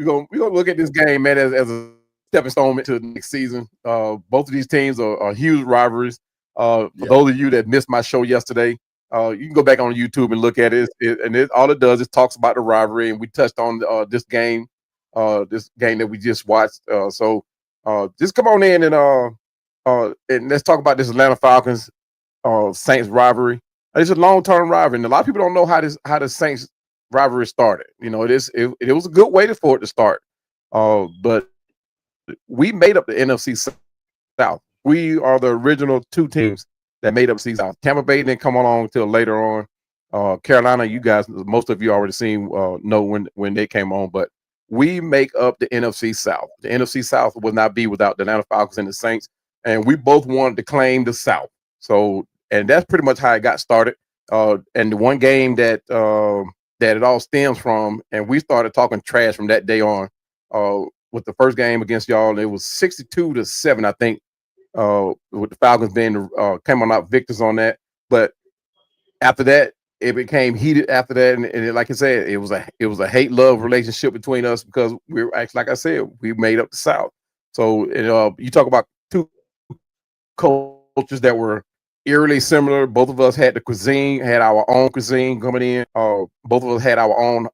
gonna look at this game, man, as a stepping stone to the next season. Both of these teams are huge rivalries. For those of you that missed my show yesterday, you can go back on YouTube and look at it. All it does is talks about the rivalry, and we touched on this game that we just watched. So Just come on in and let's talk about this Atlanta Falcons Saints rivalry. It's a long-term rivalry, and a lot of people don't know how the Saints rivalry started. You know, it was a good way for it to start. But we made up the NFC South. We are the original two teams that made up the South. Tampa Bay didn't come along until later on. Carolina, you guys, most of you already seen know when they came on, but we make up the NFC South. The NFC South would not be without the Atlanta Falcons and the Saints, and we both wanted to claim the South. So, and that's pretty much how it got started. And the one game that it all stems from, and we started talking trash from that day on. With the first game against y'all, and it was 62-7, I think. With the Falcons being came on out victors on that, but after that, it became heated. After that, and like I said, it was a hate-love relationship between us because we were actually, like I said, we made up the South. So you talk about two cultures that were eerily similar. Both of us had the cuisine, had our own cuisine coming in. Both of us had our own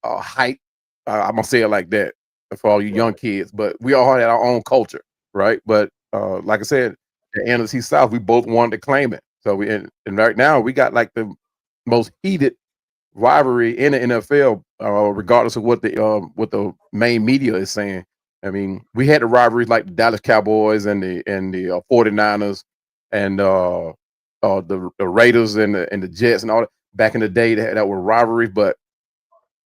hype. I'm gonna say it like that for all you young kids, but we all had our own culture, right? But like I said, the NFC South, we both wanted to claim it. So and right now we got like the most heated rivalry in the NFL, regardless of what the main media is saying. I mean, we had the rivalries like the Dallas Cowboys and the 49ers and the Raiders and the Jets and all that back in the day that were rivalries, but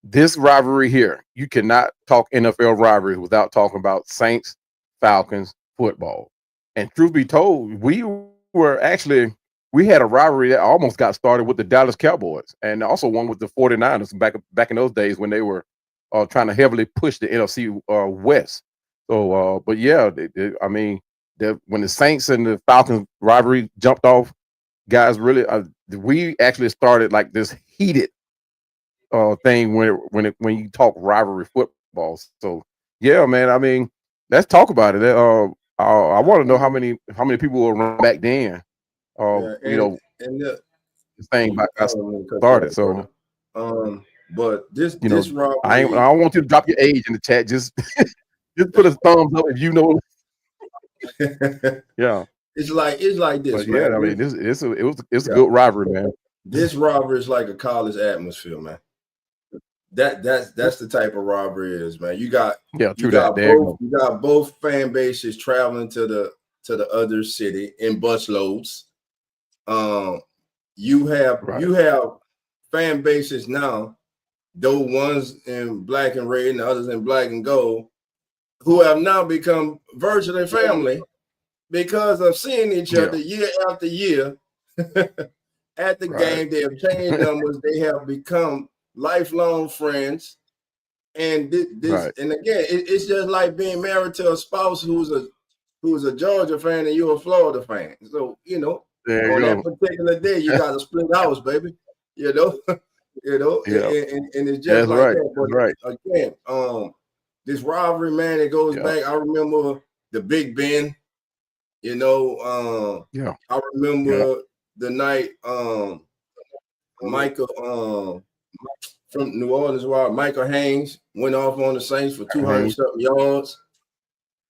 this rivalry here, you cannot talk NFL rivalries without talking about Saints, Falcons, football. And truth be told, we had a rivalry that almost got started with the Dallas Cowboys and also one with the 49ers back in those days when they were trying to heavily push the NFC West. So, but yeah, I mean, when the Saints and the Falcons rivalry jumped off, guys, really, we actually started like this heated thing when you talk rivalry football. So yeah, man. I mean, let's talk about it. I want to know how many people were around back then. The thing about got started. So, but this rivalry, I don't want you to drop your age in the chat. Just put a thumbs up if you know. Yeah, it's like this, but man. Yeah, I mean, it's a good rivalry, man. This rivalry is like a college atmosphere, man. That's the type of rivalry it is, man. You got both fan bases traveling to the other city in busloads. You have fan bases now, though one's in black and red and the others in black and gold, who have now become virtually family because of seeing each other year after year at the game. They have changed numbers. They have become lifelong friends. And and again, it's just like being married to a spouse who's a Georgia fan and you're a Florida fan. So, that particular day, you got to split house, baby. And it's just like that. But again, this rivalry, man, it goes back. I remember the Big Ben. I remember the night Michael from New Orleans, Michael Haynes went off on the Saints for 200-something yards.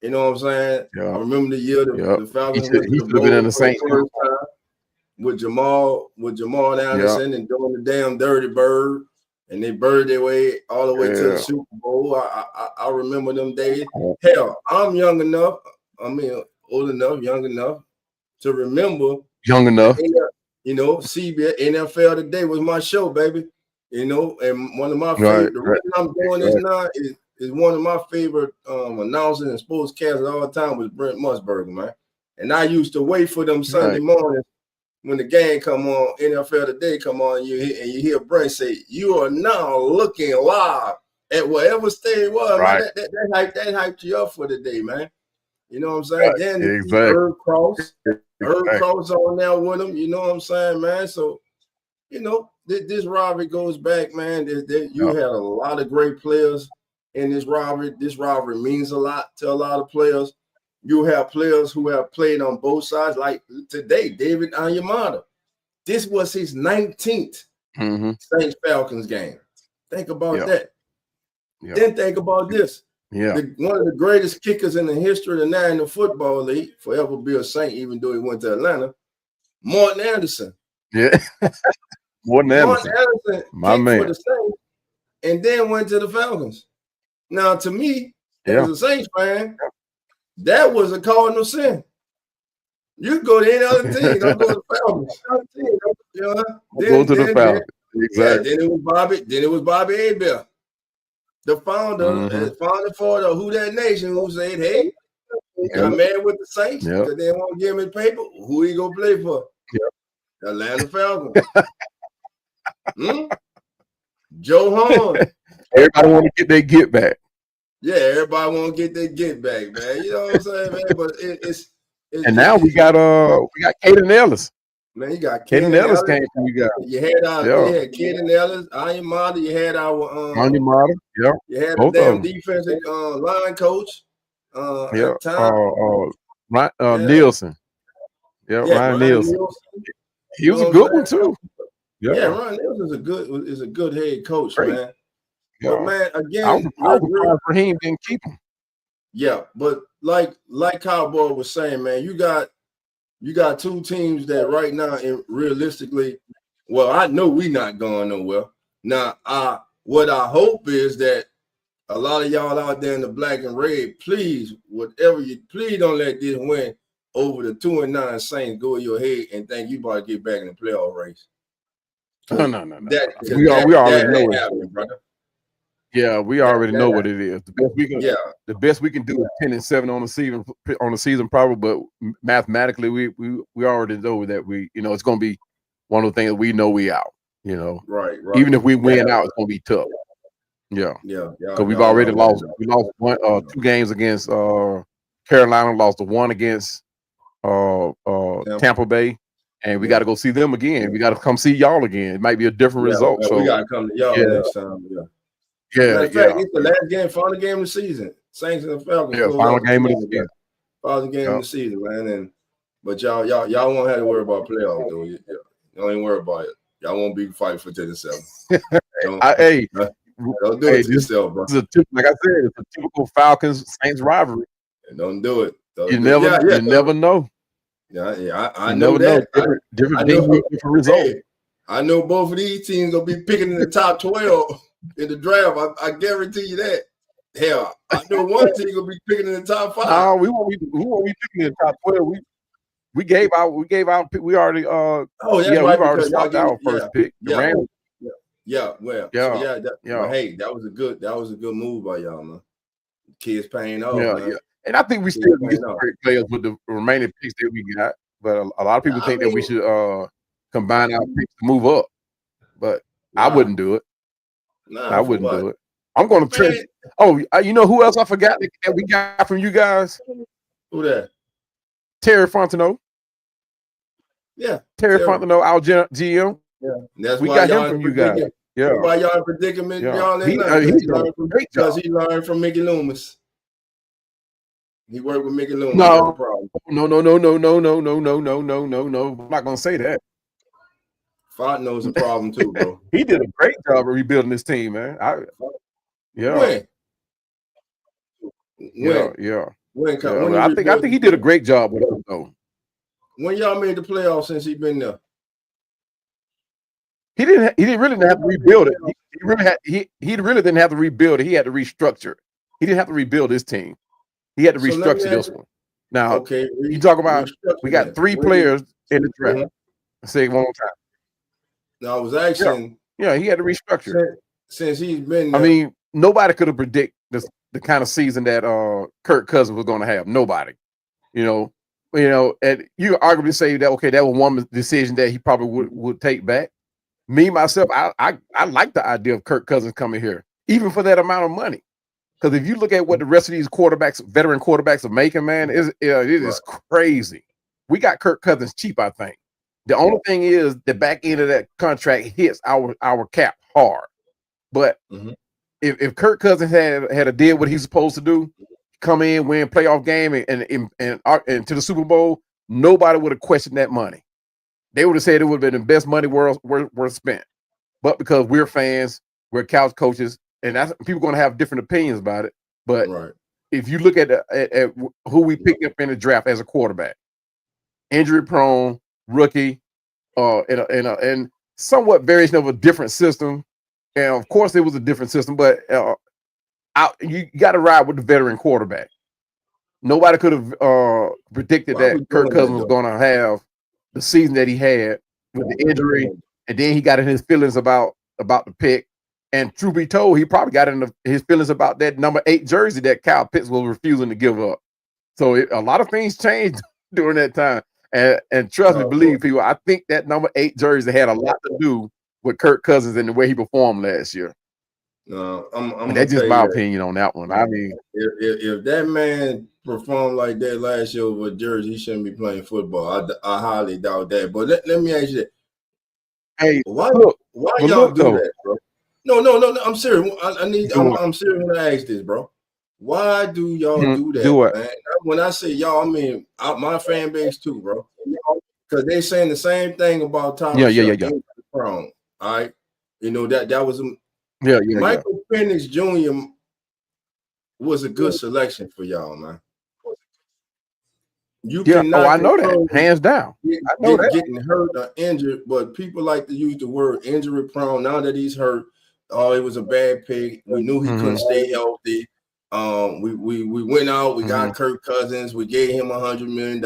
You know what I'm saying? Yeah. I remember the year the Falcons went to the bowl in the Saints with Jamal Anderson and doing the damn dirty bird, and they birded their way all the way to the Super Bowl. I remember them days. Hell, I'm young enough. I mean, old enough, young enough to remember. Young enough. CBS NFL Today was my show, baby. And one of my favorite. The reason I'm doing this now is one of my favorite announcers and sportscasters of all time was Brent Musburger, man. And I used to wait for them Sunday mornings when the game come on, NFL Today come on, and you hear Brent say, "You are now looking live at whatever state it was." Right. Man, that hyped you up for the day, man. You know what I'm saying? Right. Then Herb Cross on there with him. You know what I'm saying, man? So, this rivalry goes back, man. You had a lot of great players in this rivalry. This rivalry means a lot to a lot of players. You have players who have played on both sides, like today, David Onyemata. This was his 19th Saints Falcons game. Think about that. Then think about this. Yeah. One of the greatest kickers in the history of the National Football League, forever be a Saint, even though he went to Atlanta, Martin Anderson. Yeah. Martin Anderson my kicked man. for the Saints and then went to the Falcons. Now, to me, as a Saints fan, that was a cardinal sin. You go to any other team, don't go to the Falcons. You know, Go to the Falcons. Exactly. Then it was Bobby Abel, the founder, founder for the Who That Nation, who said, hey, he got mad with the Saints because they won't give him his paper. Who he gonna play for? The Atlanta Falcons. Joe Horn. Everybody want to get their get back. Yeah, everybody want to get their get back, man. You know what I'm saying, man? But it's and now we got Caden Ellis. Man, you got Caden Ellis came from you guys. You had Caden Ellis, Anya Mata. You had our Anya Mata. Yeah. You had the damn defensive line coach. Nielsen. Yeah, Ryan Nielsen. He was a good one too. Yeah, Ryan Nielsen is a good head coach, man. Yeah. But man, again, I was surprised for him didn't keep him. Yeah, but like Cowboy was saying, man, you got two teams that right now, and realistically, well, I know we not going nowhere. Now, what I hope is that a lot of y'all out there in the black and red, please don't let this win over the 2-9 Saints go in your head and think you about to get back in the playoff race. No. We already know it, brother. Yeah, we already know what it is. The best we can do is 10-7 on the season, probably. But mathematically, we already know that it's going to be one of the things that we know we out. Right. Even if we win out, it's going to be tough. Yeah. Because we've already lost. We lost 2 games against Carolina. Lost the 1 against Tampa Bay. And we got to go see them again. We got to come see y'all again. It might be a different result. So we got to come to y'all next time. Matter of fact, it's the last game, final game of the season. Saints and the Falcons. Yeah, final game of the season. Final game of the season, man. But y'all won't have to worry about playoffs, though. Y'all ain't worry about it. Y'all won't be fighting for 10-7. Don't do it to yourself, bro. Like I said, it's a typical Falcons Saints rivalry. Don't do it. You never know. I know that. Different results. I know both of these teams will be picking in the top 12 in the draft. I guarantee you that. Hell, I know one team will be picking in the top 5. No, we won't be picking in the top 12. We already we've already stopped our first pick. Hey, that was a good move by y'all, man. Kids paying off. Man. And I think we still can get some great players with the remaining picks that we got. But a lot of people think that we should combine our picks to move up. But I wouldn't do it. I wouldn't do it. I'm going to trade. Oh, you know who else I forgot that we got from you guys? Who that? Terry Fontenot. Yeah. Terry Fontenot, our GM. Yeah. That's we why got him from you guys. Yeah. Why y'all in predicament? Y'all because he learned from Mickey Loomis. He worked with Mickey Loomis. No. I'm not gonna say that. Fontenot's a problem too, bro. He did a great job of rebuilding this team, man. When? I think he did a great job with us, though. When y'all made the playoffs since he been there? He didn't really have to rebuild it. He really didn't have to rebuild it. He had to restructure. He didn't have to rebuild his team. He had to restructure this one. Now, you talk about we got 3 players in the draft. I'll say it one more time. Now I was asking. Yeah, he had to restructure. Since he's been there. I mean, nobody could have predicted the kind of season that Kirk Cousins was going to have. Nobody. And you could arguably say that that was one decision that he probably would take back. Me myself, I like the idea of Kirk Cousins coming here, even for that amount of money. Because if you look at what the rest of these veteran quarterbacks are making, man, it is crazy. We got Kirk Cousins cheap, I think. The only thing is the back end of that contract hits our cap hard. But if Kirk Cousins had a deal what he's supposed to do, come in, win playoff game, and to the Super Bowl, nobody would have questioned that money. They would have said it would have been the best money worth spent. But because we're fans, we're couch coaches, and that's people going to have different opinions about it. But Right. if you look at who we picked up in the draft as a quarterback, injury prone, rookie, and somewhat variation of a different system. And of course, it was a different system, but you got to ride with the veteran quarterback. Nobody could have predicted that Kirk Cousins was going to have the season that he had with the injury, and then he got in his feelings about the pick. And truth be told, he probably got in his feelings about that number 8 jersey that Kyle Pitts was refusing to give up. So a lot of things changed during that time. And trust me, believe people, I think that number 8 jersey had a lot to do with Kirk Cousins and the way he performed last year. That's just my opinion on that one. I mean, if that man performed like that last year with Jersey, he shouldn't be playing football. I highly doubt that. But let me ask you that. Hey, why y'all do that, bro? No. I'm serious. I'm serious when I ask this, bro. Why do y'all do that, man? When I say y'all, I mean my fan base too, bro. Because they saying the same thing about Tyler. Yeah. All right, you know that was Michael Penix Jr. was a good selection for y'all, man. You cannot I know that, hands down. I know that. Getting hurt or injured, but people like to use the word injury prone. Now that he's hurt, it was a bad pick. We knew he couldn't stay healthy. We went out, we got Kirk Cousins, we gave him $100 million.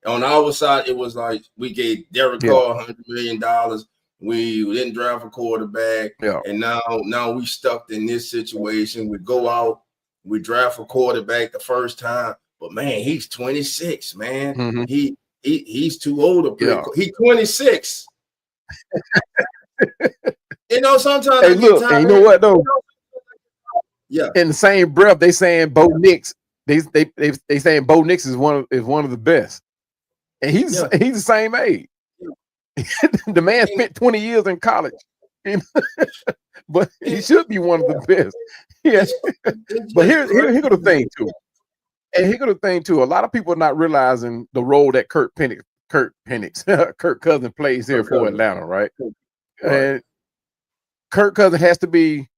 On our side, it was like we gave Derek Carr $100 million. We didn't draft a quarterback, and now we stuck in this situation. We go out, we draft a quarterback the first time, but man, he's 26, man. He's too old to play. He's 26. You know, sometimes hey, look, and you know what though? Yeah. In the same breath, they saying Bo Nix. They saying Bo Nix is one of the best, and he's the same age. The man spent 20 years in college, but he should be one of the best. Yes, but here go the thing too, and here go the thing too. A lot of people are not realizing the role that Kirk Cousins plays here for Atlanta, right? And Kirk Cousins has to be.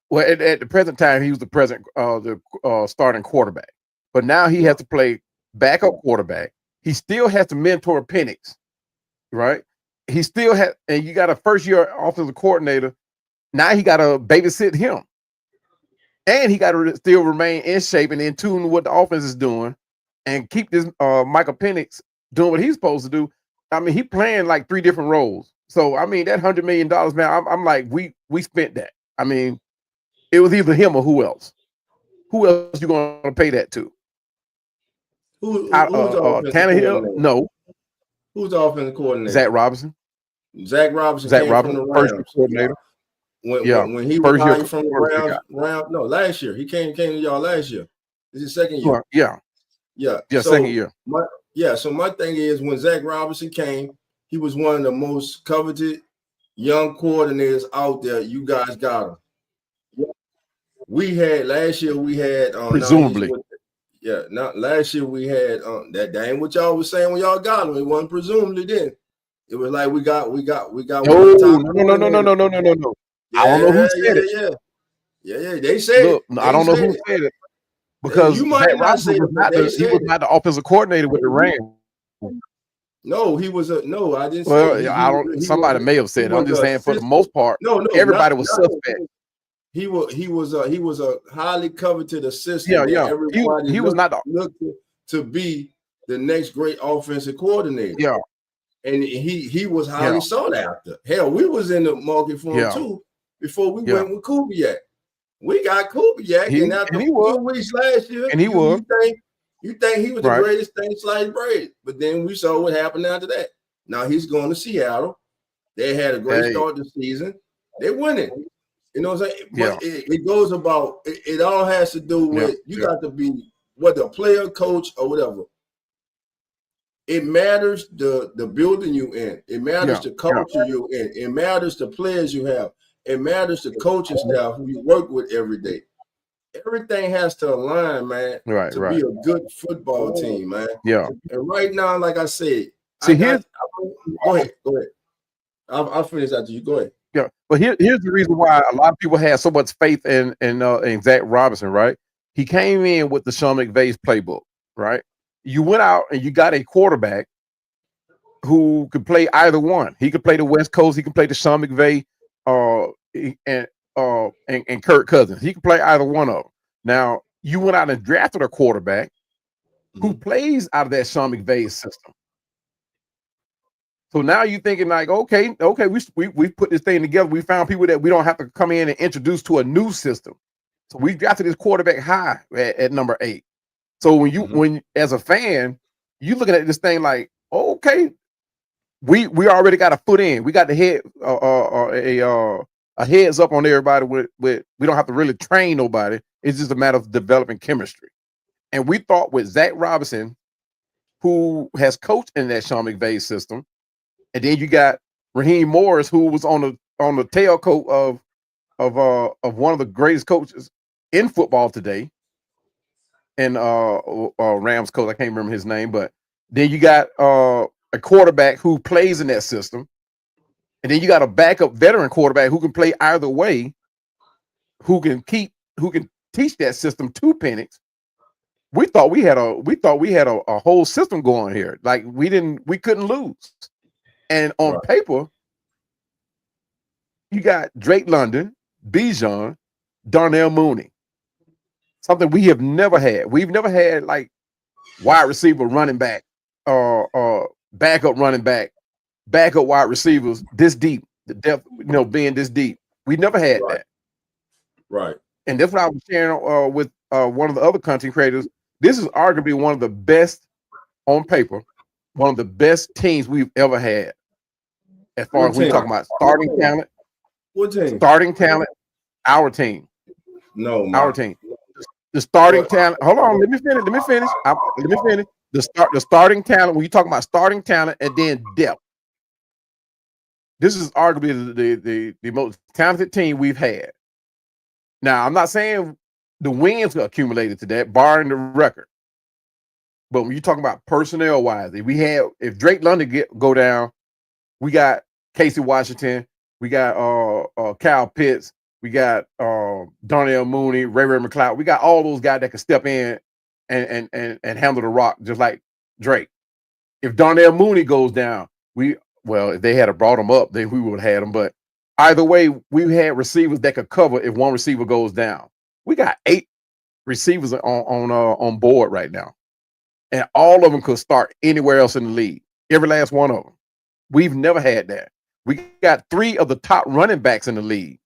Well, at the present time, he was the starting quarterback, but now he has to play backup quarterback. He still has to mentor Penix, right? He still has, and you got a first-year offensive coordinator. Now he got to babysit him, and he got to still remain in shape and in tune with what the offense is doing, and keep this Michael Penix doing what he's supposed to do. I mean, he playing like 3 different roles. So I mean, that $100 million, man. I'm like, we spent that. I mean. It was either him or who else. Who else you going to pay that to? Who's Tannehill? No. Who's the offensive coordinator? Zach Robinson. Zach Robinson came from the Rams. First coordinator. When he was hired from the Rams. No, last year. He came to y'all last year. This is his second year. Yeah, second year. So my thing is, when Zach Robinson came, he was one of the most coveted young coordinators out there. You guys got him. We had last year. We had presumably. Last year we had that ain't what y'all was saying when y'all got him. It wasn't presumably then. It was like we got. No. I don't know who said it. Yeah. They said. Look, I don't know who said it because you might not say he was not the offensive coordinator with the Rams. No, he was no. I didn't. Well, somebody may have said it. I'm just saying for the most part, everybody was suspect. He was a highly coveted assistant. Yeah. Everybody he was not looked to be the next great offensive coordinator. Yeah, and he was highly sought after. Hell, we was in the market for him too before we went with Kubiak. We got Kubiak, and after 2 weeks last year, and you think he was the greatest thing sliced bread, but then we saw what happened after that. Now he's going to Seattle. They had a great start to the season. They winning. You know what I'm saying? But it goes about it all has to do with you got to be whether a player, coach, or whatever. It matters the building you in. It matters the culture you in. It matters the players you have. It matters the coaching staff who you work with every day. Everything has to align, man, to be a good football team, man. Yeah. And right now, like I said, go ahead. I'll finish after you. Go ahead. Yeah, but here's the reason why a lot of people have so much faith in Zach Robinson, right? He came in with the Sean McVay's playbook, right? You went out and you got a quarterback who could play either one. He could play the West Coast. He could play the Sean McVay and Kirk Cousins. He could play either one of them. Now, you went out and drafted a quarterback who plays out of that Sean McVay system. So now you're thinking like, okay, we put this thing together. We found people that we don't have to come in and introduce to a new system. So we drafted this quarterback high at number 8. So when as a fan, you looking at this thing like, okay, we already got a foot in. We got the head a heads up on everybody with we don't have to really train nobody. It's just a matter of developing chemistry. And we thought with Zach Robinson, who has coached in that Sean McVay system, and then you got Raheem Morris, who was on the tailcoat of one of the greatest coaches in football today, and Rams coach, I can't remember his name, but then you got a quarterback who plays in that system, and then you got a backup veteran quarterback who can play either way, who can teach that system to Penix. We thought we had a whole system going here. Like we couldn't lose. And on paper, you got Drake London, Bijan, Darnell Mooney. Something we have never had. We've never had like wide receiver running back, backup running back, backup wide receivers this deep, the depth, being this deep. We never had that. Right. And that's what I was sharing with one of the other content creators. This is arguably one of the best on paper, one of the best teams we've ever had. As far as we talking about starting talent. What team? Starting talent, our team. No, man. Our team. The starting talent. Hold on, let me finish. The starting talent, when you talk about starting talent and then depth. This is arguably the most talented team we've had. Now, I'm not saying the wins accumulated to that, barring the record. But when you talk about personnel wise, if Drake London go down, we got Casey Washington, we got Kyle Pitts, we got Darnell Mooney, Ray McLeod. We got all those guys that can step in and handle the rock just like Drake. If Darnell Mooney goes down, if they had brought him up, then we would have had him. But either way, we had receivers that could cover if one receiver goes down. We got 8 receivers on board right now, and all of them could start anywhere else in the league. Every last one of them. We've never had that. We got 3 of the top running backs in the league.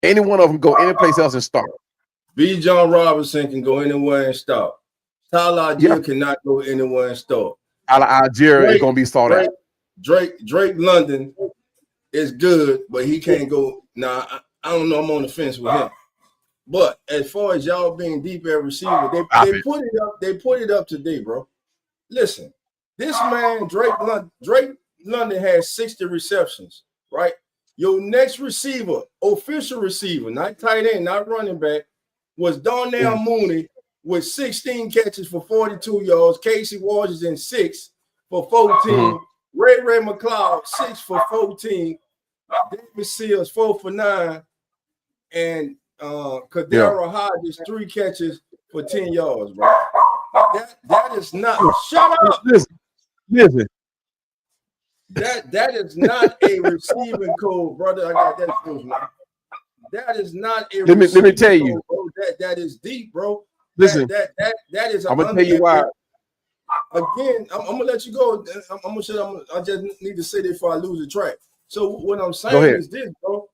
Any one of them go any place else and start. Bijan Robinson can go anywhere and start. Tyler Algier cannot go anywhere and start. Tyler Algier is going to be sought out. Drake London is good, but he can't go. Now, I don't know. I'm on the fence with him. But as far as y'all being deep at receiver, they put it up. They put it up today, bro. Listen, this man Drake London has 60 receptions, right? Your next receiver, official receiver, not tight end, not running back, was Darnell Mooney with 16 catches for 42 yards. Casey Washington 6 for 14. Ray McLeod 6 for 14. David Seals 4 for 9, and Kadero Hodges 3 catches for 10 yards, bro. That is not. Shut up. Listen. That is not a receiving code, brother. I got that close now. That is not a. Let me tell you, bro. That is deep, bro. Listen, that is. I'm gonna tell you why. Again, I'm gonna let you go. I just need to say this before I lose the track. So what I'm saying is this, bro.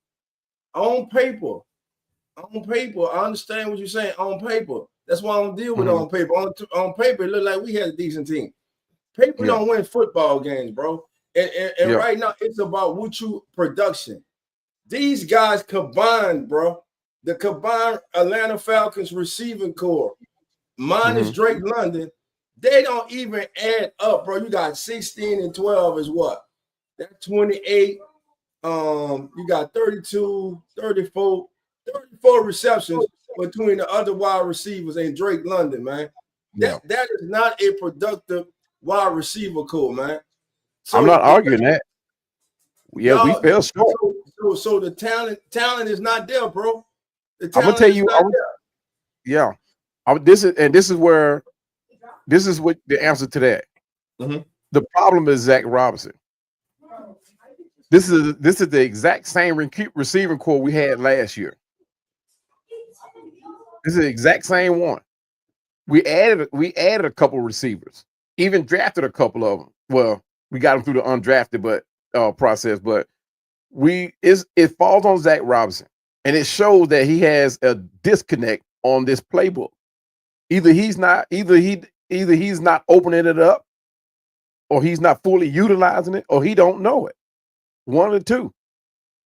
On paper, I understand what you're saying. On paper, that's why I don't deal with it on paper. On paper, it looked like we had a decent team. Paper don't win football games, bro. And right now, it's about what you production. These guys combined, bro. The combined Atlanta Falcons receiving core, minus Drake London, they don't even add up, bro. You got 16 and 12 is what? That's 28. You got 32, 34 receptions between the other wide receivers and Drake London, man. That is not a productive wide receiver core, man. So I'm not arguing that. Yeah, we fell short. So the talent is not there, bro. I'm gonna tell you. Yeah. This is what the answer to that. The problem is Zach Robinson. This is the exact same receiving core we had last year. This is the exact same one. We added a couple receivers, even drafted a couple of them. Well, we got them through the undrafted process, but it falls on Zach Robinson, and it shows that he has a disconnect on this playbook. Either he's not opening it up, or he's not fully utilizing it, or he don't know it. One of the two.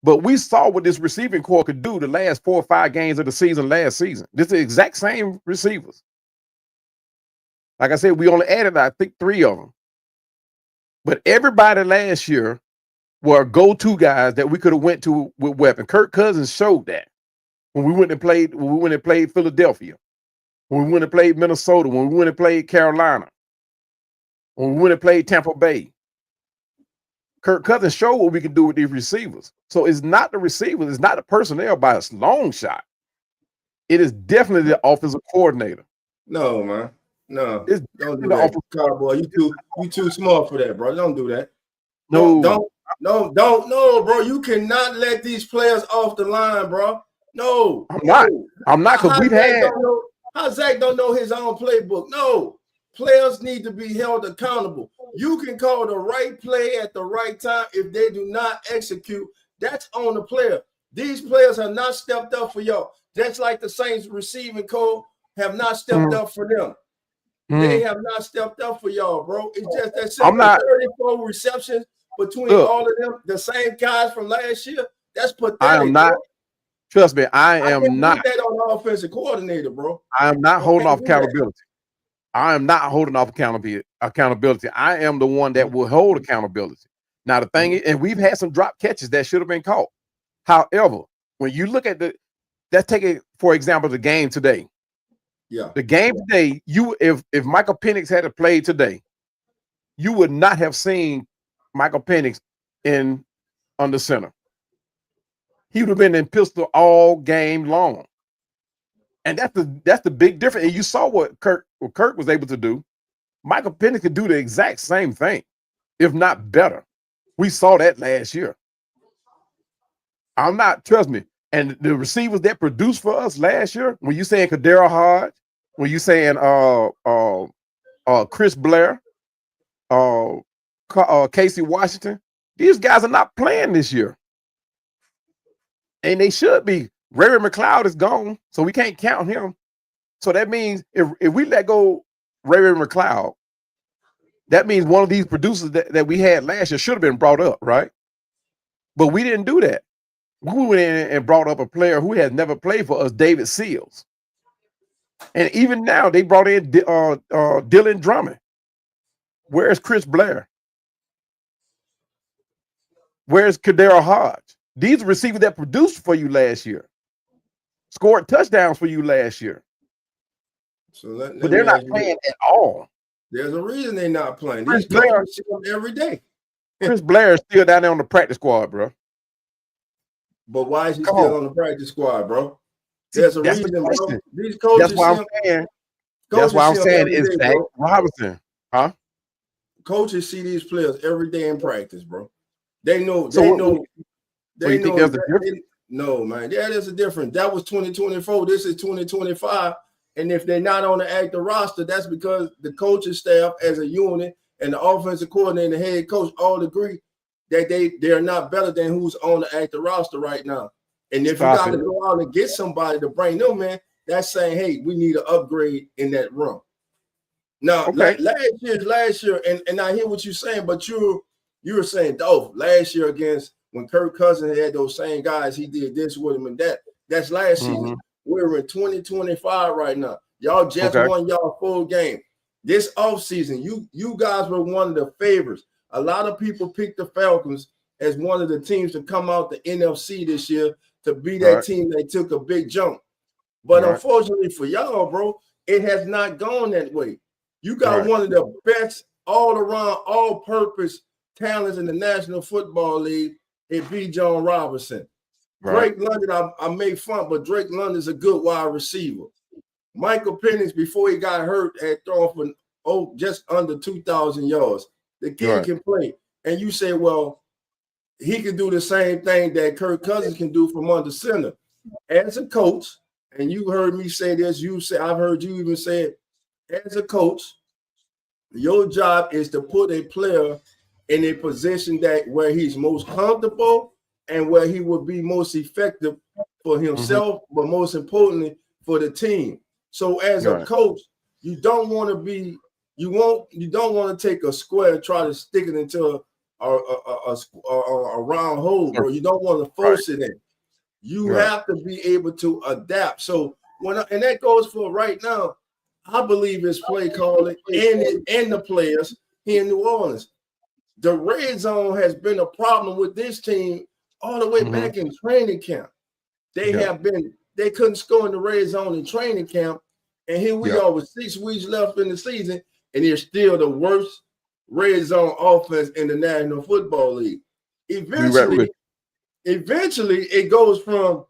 But we saw what this receiving core could do the last 4 or 5 games of the season last season. This is the exact same receivers. Like I said, we only added, I think, 3 of them. But everybody last year were go-to guys that we could have went to with weapon. Kirk Cousins showed that when we went and played Philadelphia, when we went and played Minnesota, when we went and played Carolina, when we went and played Tampa Bay. Kirk Cousins showed what we can do with these receivers. So it's not the receivers, it's not the personnel by a long shot. It is definitely the offensive coordinator. No, man. No, it's don't do that, Cowboy. You too smart for that, bro. Don't do that. No, no, bro. You cannot let these players off the line, bro. No, I'm not because we've had. How Zach don't know his own playbook? No, players need to be held accountable. You can call the right play at the right time. If they do not execute, that's on the player. These players have not stepped up for y'all. Just like the Saints receiving core have not stepped up for them. They have not stepped up for y'all, bro. It's just that simple. 34 receptions between all of them, the same guys from last year. That's pathetic. I am not. Bro. Trust me, I am not. Put that on the offensive coordinator, bro. I am not holding off accountability. I am not holding off accountability. I am the one that will hold accountability. Now, the thing is, and we've had some drop catches that should have been caught. However, when you look at let's take it, for example, the game today. Yeah. The game today, if Michael Penix had played today, you would not have seen Michael Penix on the center. He would have been in pistol all game long. And that's the big difference. And you saw what Kirk was able to do. Michael Penix could do the exact same thing, if not better. We saw that last year. Trust me. And the receivers that produced for us last year, when you saying Kadero Hodge, when you saying Chris Blair, Casey Washington, these guys are not playing this year. And they should be. Ray McLeod is gone, so we can't count him. So that means if we let go Ray McLeod, that means one of these producers that we had last year should have been brought up, right? But we didn't do that. We went in and brought up a player who has never played for us, David Seals. And even now, they brought in Dylan Drummond. Where's Chris Blair? Where's Kadero Hodge? These are receivers that produced for you last year, scored touchdowns for you last year. But they're not playing at all. There's a reason they're not playing. These players see them every day. Chris Blair is still down there on the practice squad, bro. But why is he still on the practice squad, bro? There's a reason, bro. These coaches. That's why I'm saying. That's why I'm saying it's Zach Robinson, huh? Coaches see these players every day in practice, bro. They know. So they what, know. So you think there's a difference? No, man. Yeah, there's a difference. That was 2024. This is 2025. And if they're not on the active roster, that's because the coaching staff as a unit and the offensive coordinator and the head coach all agree that they're not better than who's on the active roster right now. And if you got to go out and get somebody to bring them in, that's saying, hey, we need an upgrade in that room. Now, last year, and I hear what you're saying, but you were saying, Dolph, last year against when Kirk Cousins had those same guys, he did this with him and that. That's last season. We're in 2025 right now. Y'all just won y'all full game. This offseason, you guys were one of the favorites. A lot of people picked the Falcons as one of the teams to come out the NFC this year to be that team that took a big jump. But unfortunately for y'all, bro, it has not gone that way. You got one of the best all-around, all-purpose talents in the National Football League in Bijan Robinson. Drake London, I made fun, but Drake London is a good wide receiver. Michael Penix, before he got hurt, had thrown for just under 2,000 yards. The kid can play. And you say, well, he can do the same thing that Kirk Cousins can do from under center. As a coach, and you heard me say this, I've heard you even say it, as a coach, your job is to put a player in a position where he's most comfortable and where he will be most effective for himself, but most importantly for the team. So as a coach, you don't want to take a square and try to stick it into a round hole, bro. You don't want to force it in. You have to be able to adapt. So and that goes for right now. I believe it's play calling and the players here in New Orleans. The red zone has been a problem with this team all the way back in training camp. They couldn't score in the red zone in training camp. And here we are with 6 weeks left in the season, and they're still the worst red zone offense in the National Football League. Eventually, it goes from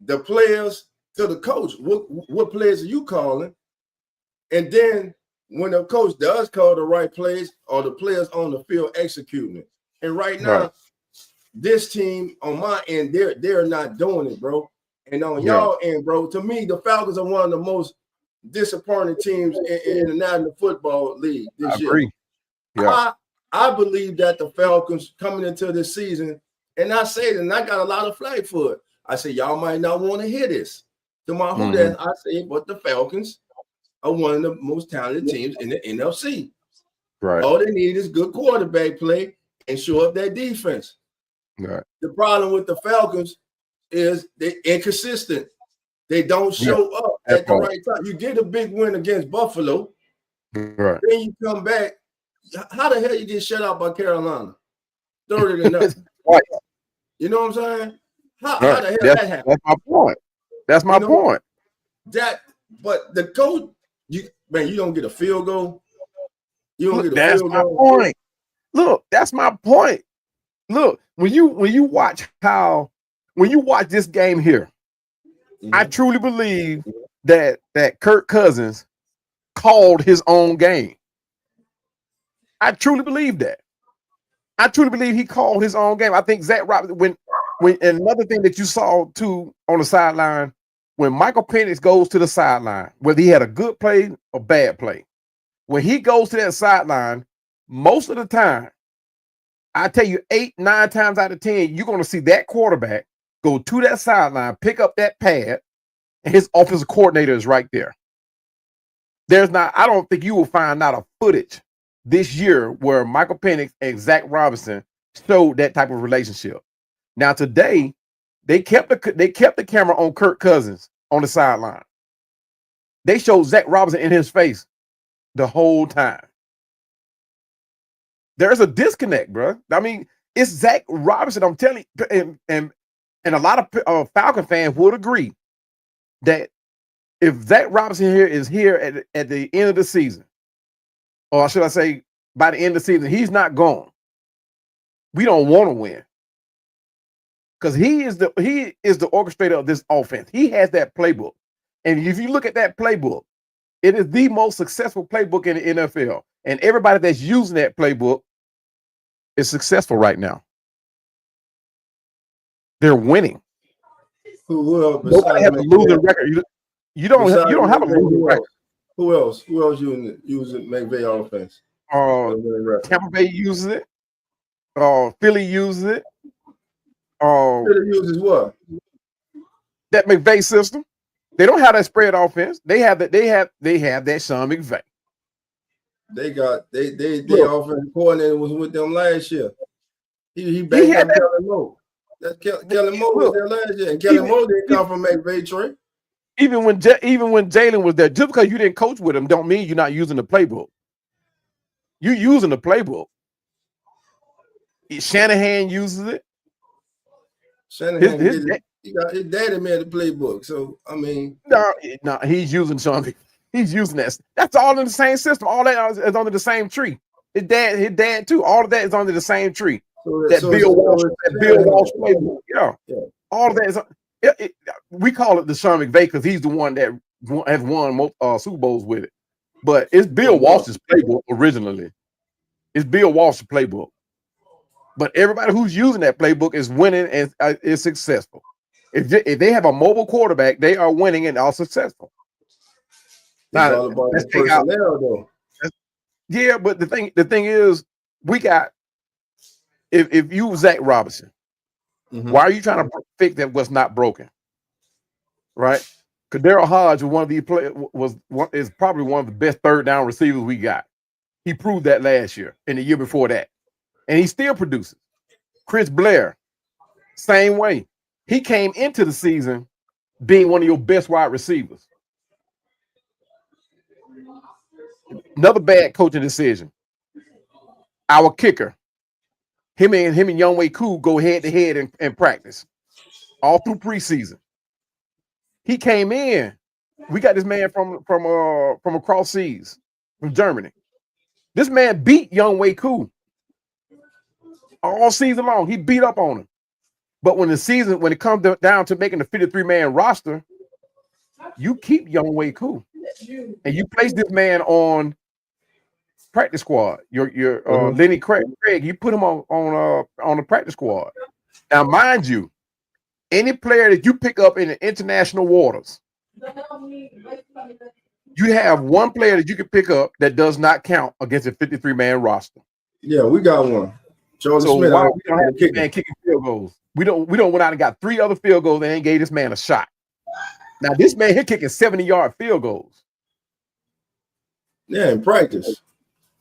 the players to the coach. What players are you calling? And then when the coach does call the right plays, or the players on the field executing it. And right now, this team on my end, they're not doing it, bro. And on y'all end, bro, to me, the Falcons are one of the most disappointing teams in the National Football League this year. Agree. Yeah. I believe that the Falcons coming into this season, and I say it, and I got a lot of flack for it. I say, y'all might not want to hear this. To my who that I say, but the Falcons are one of the most talented teams in the NFC. Right. All they need is good quarterback play and show up that defense. Right. The problem with the Falcons is they're inconsistent. They don't show up at the right time. You get a big win against Buffalo. Right. Then you come back. How the hell you get shut out by Carolina? 30-0. Right. You know what I'm saying? How the hell that happened? That's my point. That's my point. But the coach, you don't get a field goal. You don't get a that's field my goal. point. Look, that's my point. Look, when you watch this game here, I truly believe that Kirk Cousins called his own game. I truly believe that. I truly believe he called his own game. I think Zach Robinson, when another thing that you saw too on the sideline, when Michael Penix goes to the sideline, whether he had a good play or bad play, when he goes to that sideline, most of the time, I tell you 8, 9 times out of 10, you're going to see that quarterback go to that sideline, pick up that pad, and his offensive coordinator is right there. I don't think you will find not a footage this year where Michael Penix and Zach Robinson showed that type of relationship. Now today, they kept the camera on Kirk Cousins on the sideline. They showed Zach Robinson in his face the whole time. There's a disconnect, bro. I mean, it's Zach Robinson. I'm telling you, and a lot of Falcon fans would agree that if Zach Robinson is here at the end of the season, or should I say by the end of the season, he's not gone. We don't want to win. Because he is the orchestrator of this offense. He has that playbook. And if you look at that playbook, it is the most successful playbook in the NFL. And everybody that's using that playbook is successful right now. They're winning. Nobody has a losing record. You don't have a losing record. Who else using McVay offense? Tampa Bay uses it. Philly uses it. Philly uses what? That McVay system. They don't have that spread offense. They have that Sean McVay. They offensive coordinator was with them last year. He backed up Kellen Moore. Kellen Moore was there last year, and Kellen Moore didn't come from McVay tree. Even when Jalen was there, just because you didn't coach with him, don't mean you're not using the playbook. You're using the playbook. Shanahan uses it. Shanahan his daddy made the playbook. So I mean, no, he's using Sean. He's using that. That's all in the same system. All that is under the same tree. His dad too. All of that is under the same tree. Bill Walsh playbook. Yeah. All of that is. We call it the Sean McVay because he's the one that has won Super Bowls with it. But it's Bill Walsh's playbook originally. It's Bill Walsh's playbook. But everybody who's using that playbook is winning and is successful. If they have a mobile quarterback, they are winning and are successful. It's all about the personnel, though. Yeah, but the thing is, we got if you Zach Robinson, why are you trying to fix that what's not broken? Right? Kadero Hodge was one of these players is probably one of the best third down receivers we got. He proved that last year and the year before that. And he still produces. Chris Blair, same way. He came into the season being one of your best wide receivers. Another bad coaching decision. Our kicker, him and Younghoe Koo go head to head in practice all through preseason. He came in. We got this man from across seas, from Germany. This man beat Younghoe Koo all season long. He beat up on him. But when it comes down to making the 53-man roster, you keep Younghoe Koo and you place this man on practice squad. Your Lenny Craig, you put him on the practice squad. Now, mind you, any player that you pick up in the international waters, you have one player that you can pick up that does not count against a 53-man roster. Yeah, we got one. Charlie Smith. Why we don't have this man kicking field goals? We don't went out and got 3 other field goals and ain't gave this man a shot. Now this man here kicking 70-yard field goals. Yeah, in practice.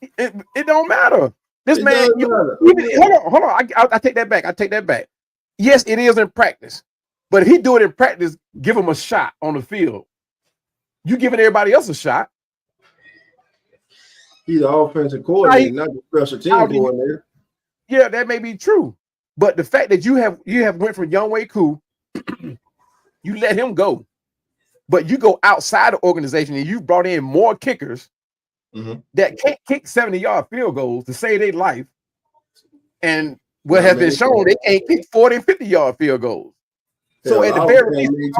It don't matter. This man, hold on. I take that back. Yes, it is in practice, but if he do it in practice, give him a shot on the field. You giving everybody else a shot. He's the offensive coordinator, not the special team coordinator. Yeah, that may be true, but the fact that you have went from Younghoe Koo, you let him go, but you go outside the organization and you brought in more kickers that can't kick 70-yard field goals to save their life, and what has been shown, they can't kick 40 and 50-yard field goals. So at the very least,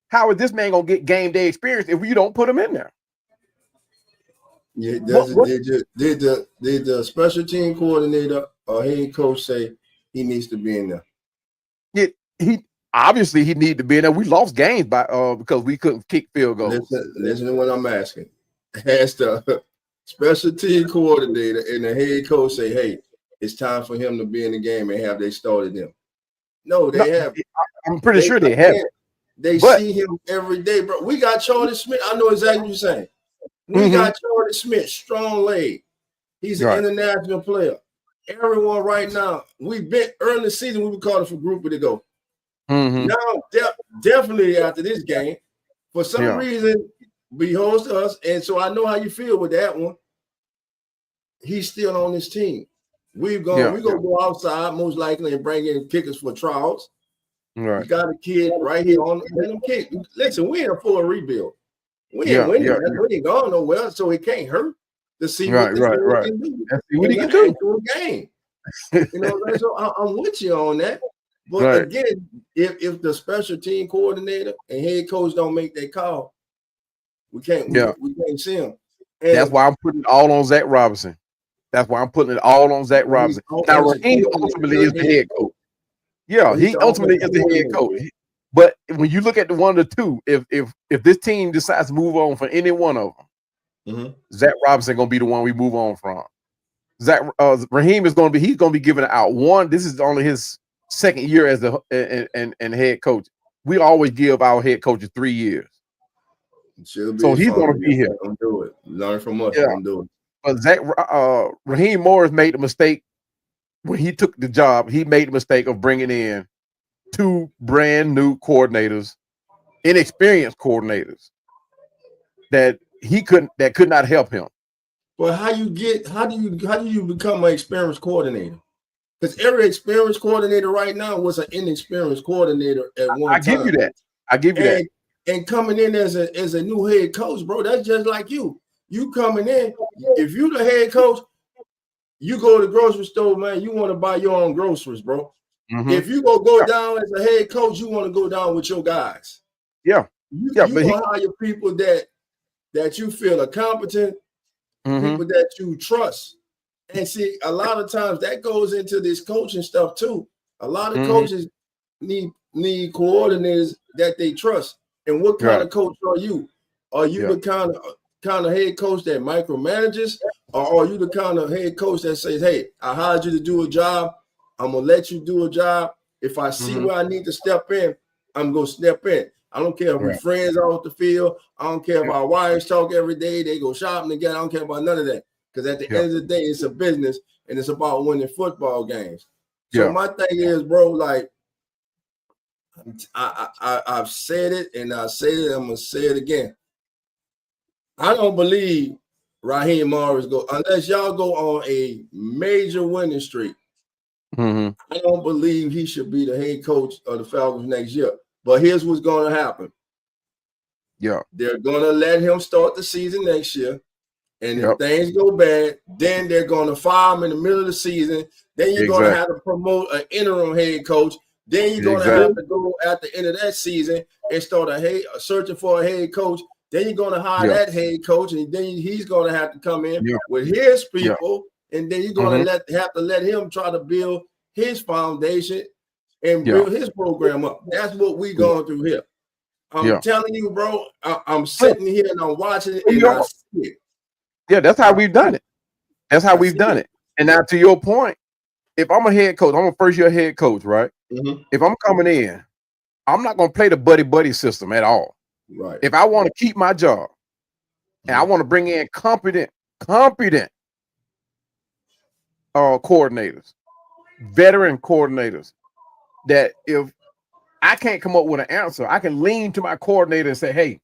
how is this man gonna get game day experience if you don't put him in there? Yeah, did the special team coordinator or head coach say he needs to be in there? Yeah, he obviously need to be in there. We lost games because we couldn't kick field goals. Listen to what I'm asking. Has the special team coordinator and the head coach say, "Hey, it's time for him to be in the game," and have they started him? No, they have. I'm pretty sure they have. They see him every day, bro. We got Charlie Smith. I know exactly what you're saying. We got Charlie Smith, strong leg. He's an international player. Everyone right now, we've been early in the season, we were calling for Grouper to go. Now, definitely after this game, for some reason, he holds to us. And so I know how you feel with that one. He's still on this team. We're going to go outside, most likely, and bring in kickers for trials. Right. We got a kid right here on them kick. Listen, we're in a full rebuild. We ain't winning. We ain't going nowhere, so it can't hurt to see what this can do. What he can do to a game. You know, so I'm with you on that. But again, if the special team coordinator and head coach don't make that call, we can't see him. And that's why I'm putting it all on Zach Robinson. Now, Raheem ultimately is the head coach. Yeah, he ultimately is the head coach. But when you look at the one or two, if this team decides to move on from any one of them, Zach Robinson gonna be the one we move on from. Raheem is gonna be giving out one. This is only his second year as the and head coach. We always give our head coaches 3 years. So he's gonna be here. Don't do it. Learn from us. Don't do it. But Raheem Morris made the mistake when he took the job. He made the mistake of bringing in 2 brand new coordinators, inexperienced coordinators that could not help him. Well, how do you become an experienced coordinator? Because every experienced coordinator right now was an inexperienced coordinator at one time. I give you that. And coming in as a new head coach, bro, that's just like you. You coming in, if you the head coach, you go to the grocery store, man, you want to buy your own groceries, bro. If you go down as a head coach, you want to go down with your guys. Yeah. You but gonna hire people that you feel are competent, people that you trust. And see, a lot of times that goes into this coaching stuff too. A lot of coaches need coordinators that they trust. And what kind of coach are you? Are you the kind of head coach that micromanages, or are you the kind of head coach that says, "Hey, I hired you to do a job. I'm gonna let you do a job. If I see where I need to step in, I'm gonna step in. I don't care if we're friends off the field. I don't care if our wives talk every day. They go shopping together. I don't care about none of that. Because at the end of the day, it's a business and it's about winning football games. So my thing is, bro, like I've said it and I said it. I'm gonna say it again. I don't believe Raheem Morris unless y'all go on a major winning streak. I don't believe he should be the head coach of the Falcons next year. But here's what's going to happen. They're going to let him start the season next year. And if things go bad, then they're going to fire him in the middle of the season. Then you're going to have to promote an interim head coach. Then you're going to have to go at the end of that season and start searching for a head coach. Then you're going to hire that head coach, and then he's going to have to come in with his people, and then you're going to have to let him try to build his foundation and build his program up. That's what we're going through here. I'm telling you, bro. I'm sitting here and I'm watching it, and I see it. Yeah, that's how we've done it. That's how we've done it. And now, to your point, if I'm a head coach, I'm a first-year head coach, right? If I'm coming in, I'm not going to play the buddy system at all. Right. If I want to keep my job and I want to bring in competent coordinators, veteran coordinators, that if I can't come up with an answer, I can lean to my coordinator and say, "Hey,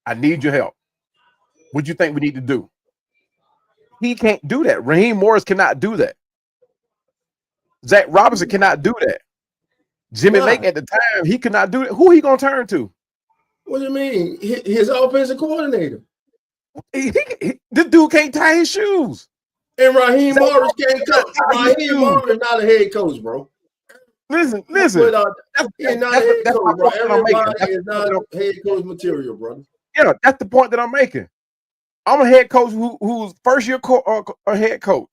I need your help. What do you think we need to do?" He can't do that. Raheem Morris cannot do that. Zach Robinson cannot do that. Jimmy Lake at the time, he could not do it. Who he gonna turn to? What do you mean? His offensive coordinator. This dude can't tie his shoes. And Raheem Morris can't coach. Raheem Morris is not a head coach, bro. Listen. He's not a head coach, bro. Everybody is not head coach material, brother. Yeah, that's the point that I'm making. I'm a head coach who's first year a head coach.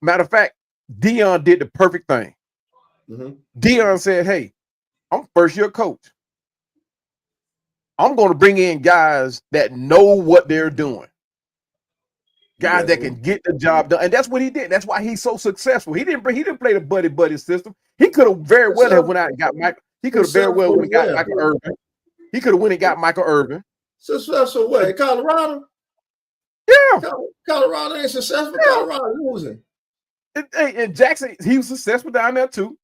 Matter of fact, Dion did the perfect thing. Dion said, "Hey, I'm first year coach. I'm going to bring in guys that know what they're doing. Guys that can get the job done." And that's what he did. That's why he's so successful. He didn't play the buddy system. He could have very well have went out and got Michael. He could have very well went and got Michael Irvin. He could have went and got Michael Irvin. Successful what? Colorado? Yeah. Colorado ain't successful. Colorado losing. And Jackson, he was successful down there too.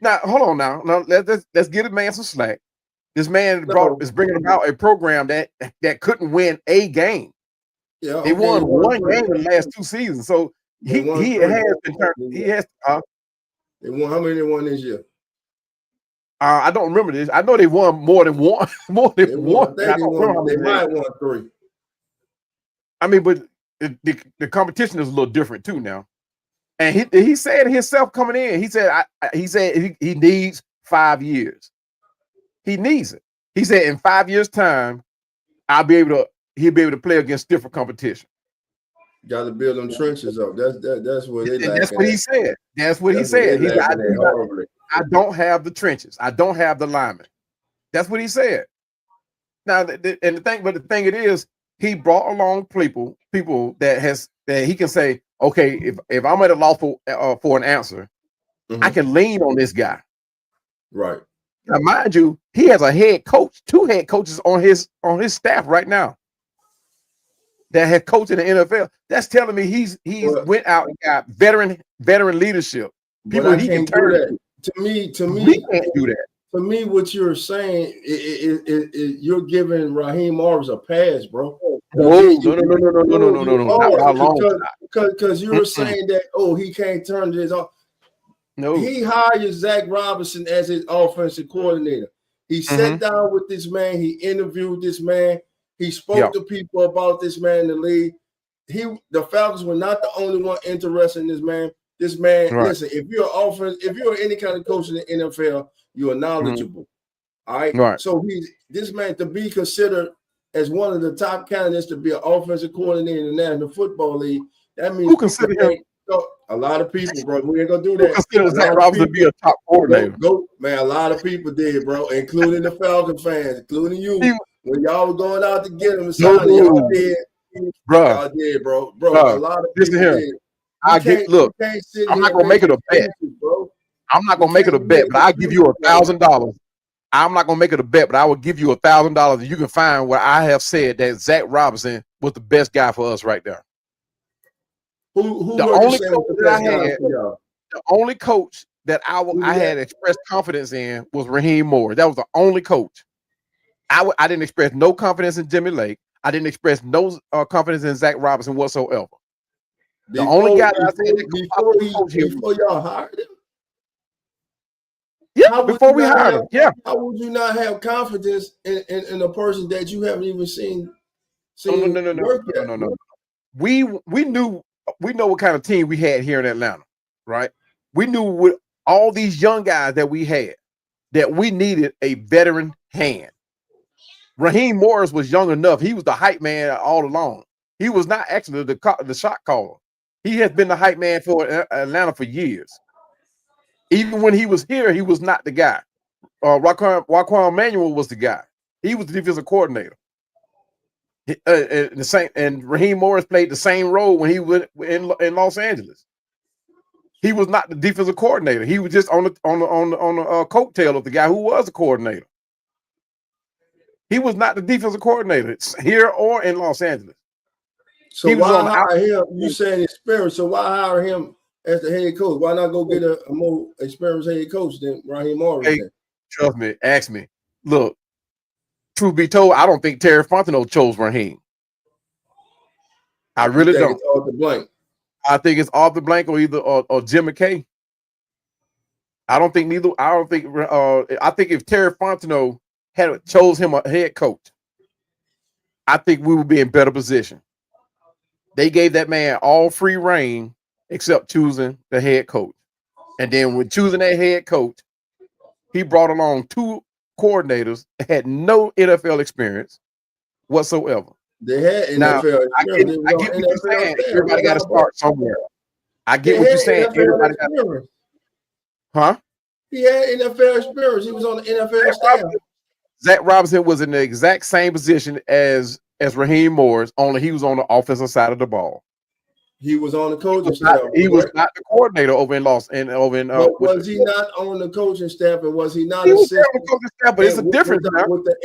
Now, hold on now. Let's give the man some slack. This man is bringing about a program that couldn't win a game. Yeah, they won one game in the last 2 seasons. So he has been turned. He has. They won. How many they won this year? I don't remember this. I know they won more than one. They might won 3. I mean, but the competition is a little different too now. And he said himself coming in. He said he needs 5 years. He needs it. He said in 5 years' time, he'll be able to play against different competition. Got to build them trenches up. That's what they. That's what he said. That's what he said. He said, I don't have the trenches. I don't have the linemen. That's what he said. Now, the thing it is, he brought along people that he can say, okay, if I'm at a loss for an answer, I can lean on this guy. Right. Now, mind you, he has a head coach, 2 head coaches on his staff right now that have coached in the NFL. That's telling me he's went out and got veteran leadership. People he can turn to. To me, we can't do that. To me, what you're saying is you're giving Raheem Morris a pass, bro. No. Because you were saying that, he can't turn this off. No, he hired Zach Robinson as his offensive coordinator. He sat down with this man. He interviewed this man. He spoke to people about this man in the league. The Falcons were not the only one interested in this man. This man, listen, if you're any kind of coach in the NFL, you are knowledgeable. All right. Right. So this man to be considered as one of the top candidates to be an offensive coordinator in the National Football League. That means Who consider him? A lot of people, bro. We ain't gonna do Who that. consider Zach Robinson to be a top coordinator? Man, a lot of people did, bro, including the Falcon fans, including you. When y'all were going out to get him, y'all did, bro. Y'all did, bro. A lot of people did. Look, I'm not gonna make it a bet, bro. I'm not gonna make it a bet, but I'll give you $1,000. I'm not gonna make it a bet, but I will give you $1,000, and you can find where I have said that Zach Robinson was the best guy for us right there. Who the only coach that I had, the only coach that I had expressed confidence in was Raheem Moore. That was the only coach. I didn't express no confidence in Jimmy Lake. I didn't express no confidence in Zach Robinson whatsoever. The only guy that I said before y'all hired him. Yeah, before we hired him. Yeah. How would you not have confidence in a person that you haven't even seen No. We know what kind of team we had here in Atlanta, right? We knew with all these young guys that we had that we needed a veteran hand. Raheem Morris was young enough. He was the hype man all along. He was not actually the shot caller. He has been the hype man for Atlanta for years. Even when he was here, he was not the guy. Raquan Manuel was the guy. He was the defensive coordinator. And Raheem Morris played the same role when he was in Los Angeles. He was not the defensive coordinator. He was just on the coattail of the guy who was the coordinator. He was not the defensive coordinator here or in Los Angeles. So why hire him? You saying experience? So why hire him as the head coach? Why not go get a more experienced head coach than Raheem Morris? Hey, trust me. Ask me. Look. Truth be told, I don't think Terry Fontenot chose Raheem. I really don't. It's off the blank. I think it's off the blank or either or Jim McKay. I don't think neither. I don't think. I think if Terry Fontenot had chose him a head coach, I think we would be in better position. They gave that man all free reign except choosing the head coach, and then when choosing that head coach, he brought along two coordinators that had no NFL experience whatsoever. They had NFL experience. I get what you're saying. Everybody got to start somewhere. I get what you're saying. Everybody got to. Huh? He had NFL experience. He was on the NFL staff. Zach Robinson was in the exact same position as Raheem Morris, only he was on the offensive side of the ball. He was on the coaching staff. He was not the coordinator over in Los and over in. Was he not on the coaching staff, and was he not? He was on the coaching staff, but it's a difference with the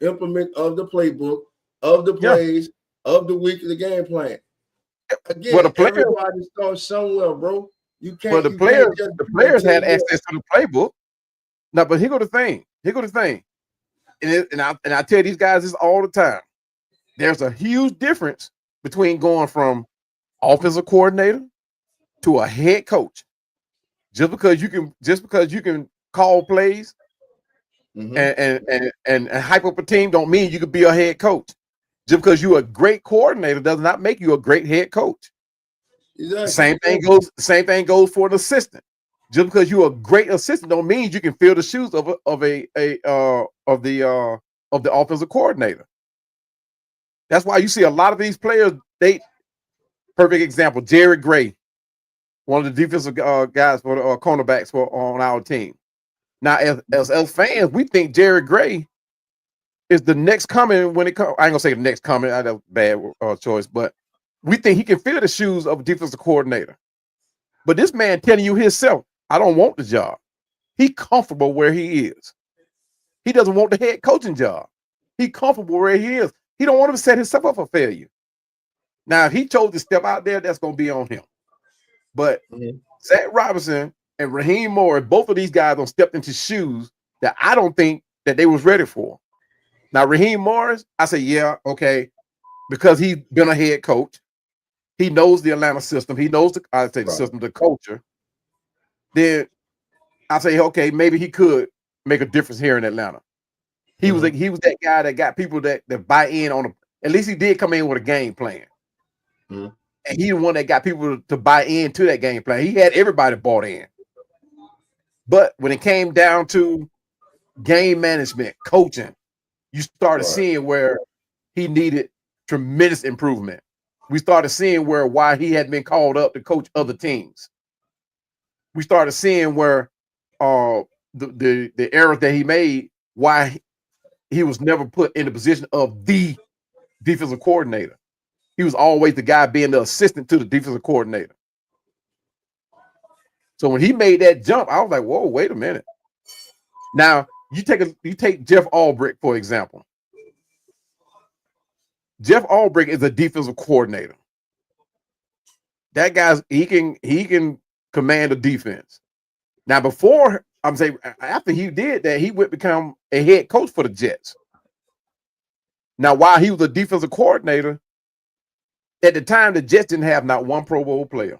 implement of the playbook, of the plays, of the week of the game plan. Again, everybody starts somewhere, bro. You can't. But the players had access to the playbook. No, but here go the thing. And I tell these guys this all the time. There's a huge difference between going from offensive coordinator to a head coach. Just because you can call plays and hype up a team don't mean you could be a head coach. Just because you're a great coordinator does not make you a great head coach. Exactly. Same thing goes for an assistant. Just because you're a great assistant don't mean you can fill the shoes of the offensive coordinator. That's why you see a lot of these players. Perfect example, Jared Gray, one of the defensive guys for the cornerbacks on our team. Now, as fans, we think Jared Gray is the next coming when it comes. I ain't gonna say the next coming. I know bad choice, but we think he can fill the shoes of a defensive coordinator. But this man telling you himself, I don't want the job. He comfortable where he is. He doesn't want the head coaching job. He comfortable where he is. He don't want to set himself up for failure. Now, if he chose to step out there, that's going to be on him. But Zach Robinson and Raheem Morris, both of these guys don't step into shoes that I don't think that they was ready for. Now, Raheem Morris, I say, yeah, okay, because he's been a head coach. He knows the Atlanta system. He knows the system, the culture. Then I say, okay, maybe he could make a difference here in Atlanta. He was that guy that got people that buy in on at least he did come in with a game plan. And he the one that got people to buy into that game plan. He had everybody bought in. But when it came down to game management, coaching, you started seeing where he needed tremendous improvement. We started seeing why he had been called up to coach other teams. We started seeing where the errors that he made, why he was never put in the position of the defensive coordinator. He was always the guy being the assistant to the defensive coordinator. So when he made that jump, I was like, whoa, wait a minute. Now you take Jeff Albrecht, for example. Jeff Albrecht is a defensive coordinator. That guy's he can command a defense. Now, after he did that, he would become a head coach for the Jets. Now, while he was a defensive coordinator, at the time the Jets didn't have not one Pro Bowl player.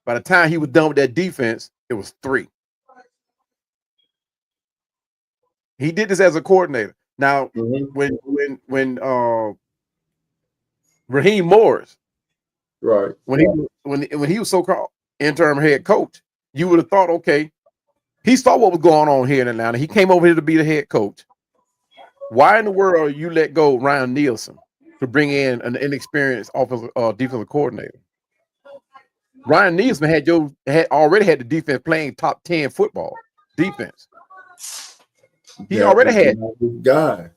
By the time he was done with that defense, it was 3. He did this as a coordinator. Now, when Raheem Morris, when he was so-called interim head coach, you would have thought, okay, he saw what was going on here in Atlanta. He came over here to be the head coach. Why in the world you let go Ryan Nielsen to bring in an inexperienced defensive coordinator? Ryan Nielsen had already had the defense playing top 10 football defense. He already had the guy.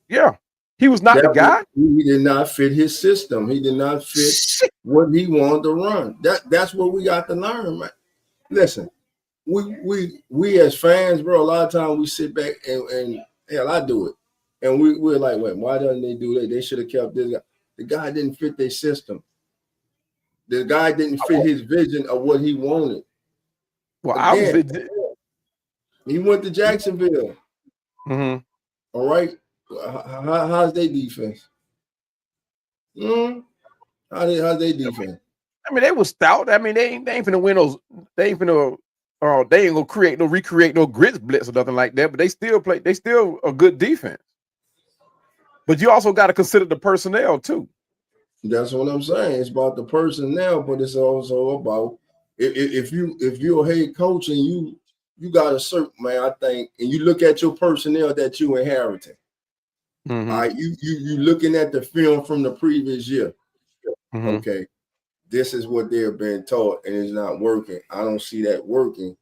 Yeah, he was not the guy. He did not fit his system. He did not fit what he wanted to run. That's what we got to learn, man. Listen, we as fans, bro, a lot of times we sit back and hell, I do it. And we're like, wait, why doesn't they do that? They should have kept this guy. The guy didn't fit their system. The guy didn't fit his vision of what he wanted. Well, he went to Jacksonville. Mm-hmm. All right. How's their defense? How's their defense? I mean, they were stout. I mean, they ain't finna win those. They ain't gonna recreate no grits blitz or nothing like that. But they still a good defense. But you also got to consider the personnel too. That's what I'm saying. It's about the personnel, but it's also about if you're a head coach and you got a certain, man, I think, and you look at your personnel that you inherited. Mm-hmm. All right, you looking at the film from the previous year. Mm-hmm. Okay, this is what they're being taught, and it's not working. I don't see that working.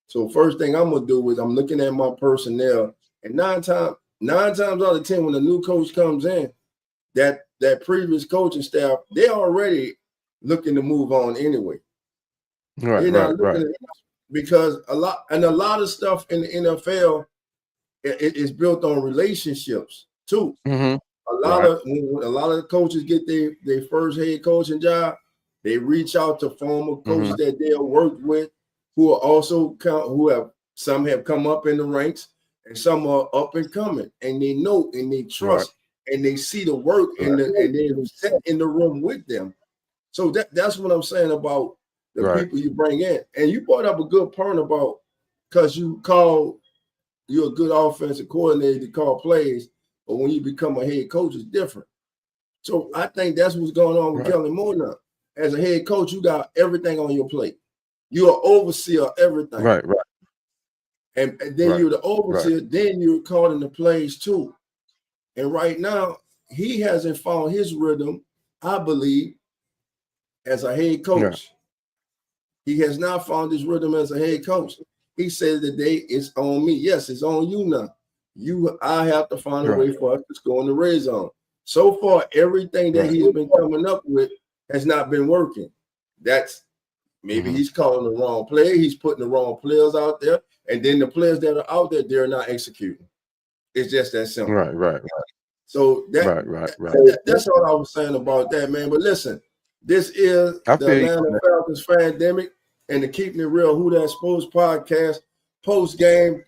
So first thing I'm gonna do is I'm looking at my personnel, and nine times out of 10, when a new coach comes in, that previous coaching staff, they're already looking to move on anyway. Right, they're not looking at, because a lot of stuff in the NFL is built on relationships too. Mm-hmm. A lot of the coaches get their first head coaching job, they reach out to former coaches that they'll work with, who are also some have come up in the ranks and some are up and coming, and they know and they trust and they see the work and they're set in the room with them. So that's what I'm saying about the people you bring in. And you brought up a good point about, because you're a good offensive coordinator to call plays, but when you become a head coach, it's different. So I think that's what's going on with Kellen Moore now. As a head coach, you got everything on your plate. You're an overseer of everything. Right. And then you're the overseer, then you're calling the plays too. And right now, he hasn't found his rhythm, I believe, as a head coach. Yeah. He has not found his rhythm as a head coach. He said today, it's on me. Yes, it's on you now. I have to find a way for us to score in the red zone. So far, everything that he's been coming up with has not been working. That's maybe he's calling the wrong play. He's putting the wrong players out there. And then the players that are out there, they're not executing. It's just that simple. Right. So that's all I was saying about that, man. But listen, this is the Atlanta Falcons Fandemic and the Keeping It Real Who That Sports podcast. Post game,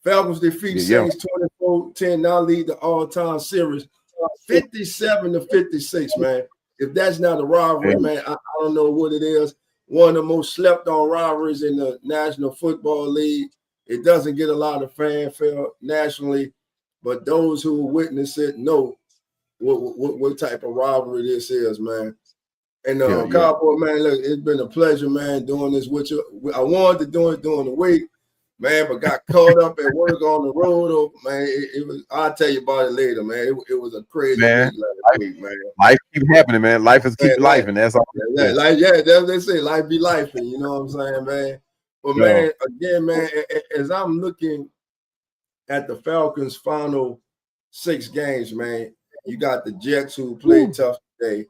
Falcons defeat Saints 24-10. Now lead the all-time series 57-56, man. If that's not a rivalry, man, I don't know what it is. One of the most slept-on rivalries in the National Football League. It doesn't get a lot of fanfare nationally, but those who witness it know what type of rivalry this is, man. And Cowboy, man, look, it's been a pleasure, man, doing this with you. I wanted to do it during the week, man, but got caught up at work on the road. Oh, man, it was. I'll tell you about it later, man. It was a crazy week last week, man. Life keep happening, man. Life is keep life, and that's all. That's what they say. Life be life, and you know what I'm saying, man. But man, again, man, as I'm looking at the Falcons' final 6 games, man, you got the Jets who played tough today.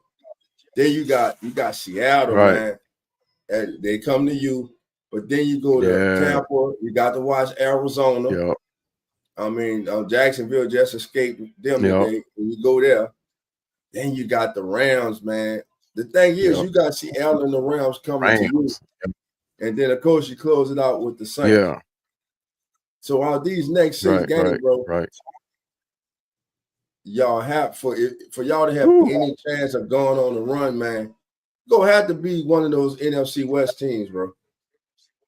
Then you got Seattle, man. And they come to you, but then you go to Tampa. You got to watch Arizona. I mean, Jacksonville just escaped them today. And you go there. Then you got the Rams, man. The thing is, you got Seattle and the Rams coming to you. And then, of course, you close it out with the Saints. So all these next 6 games, bro, y'all have for y'all to have any chance of going on the run, man, you're gonna have to be one of those NFC West teams, bro.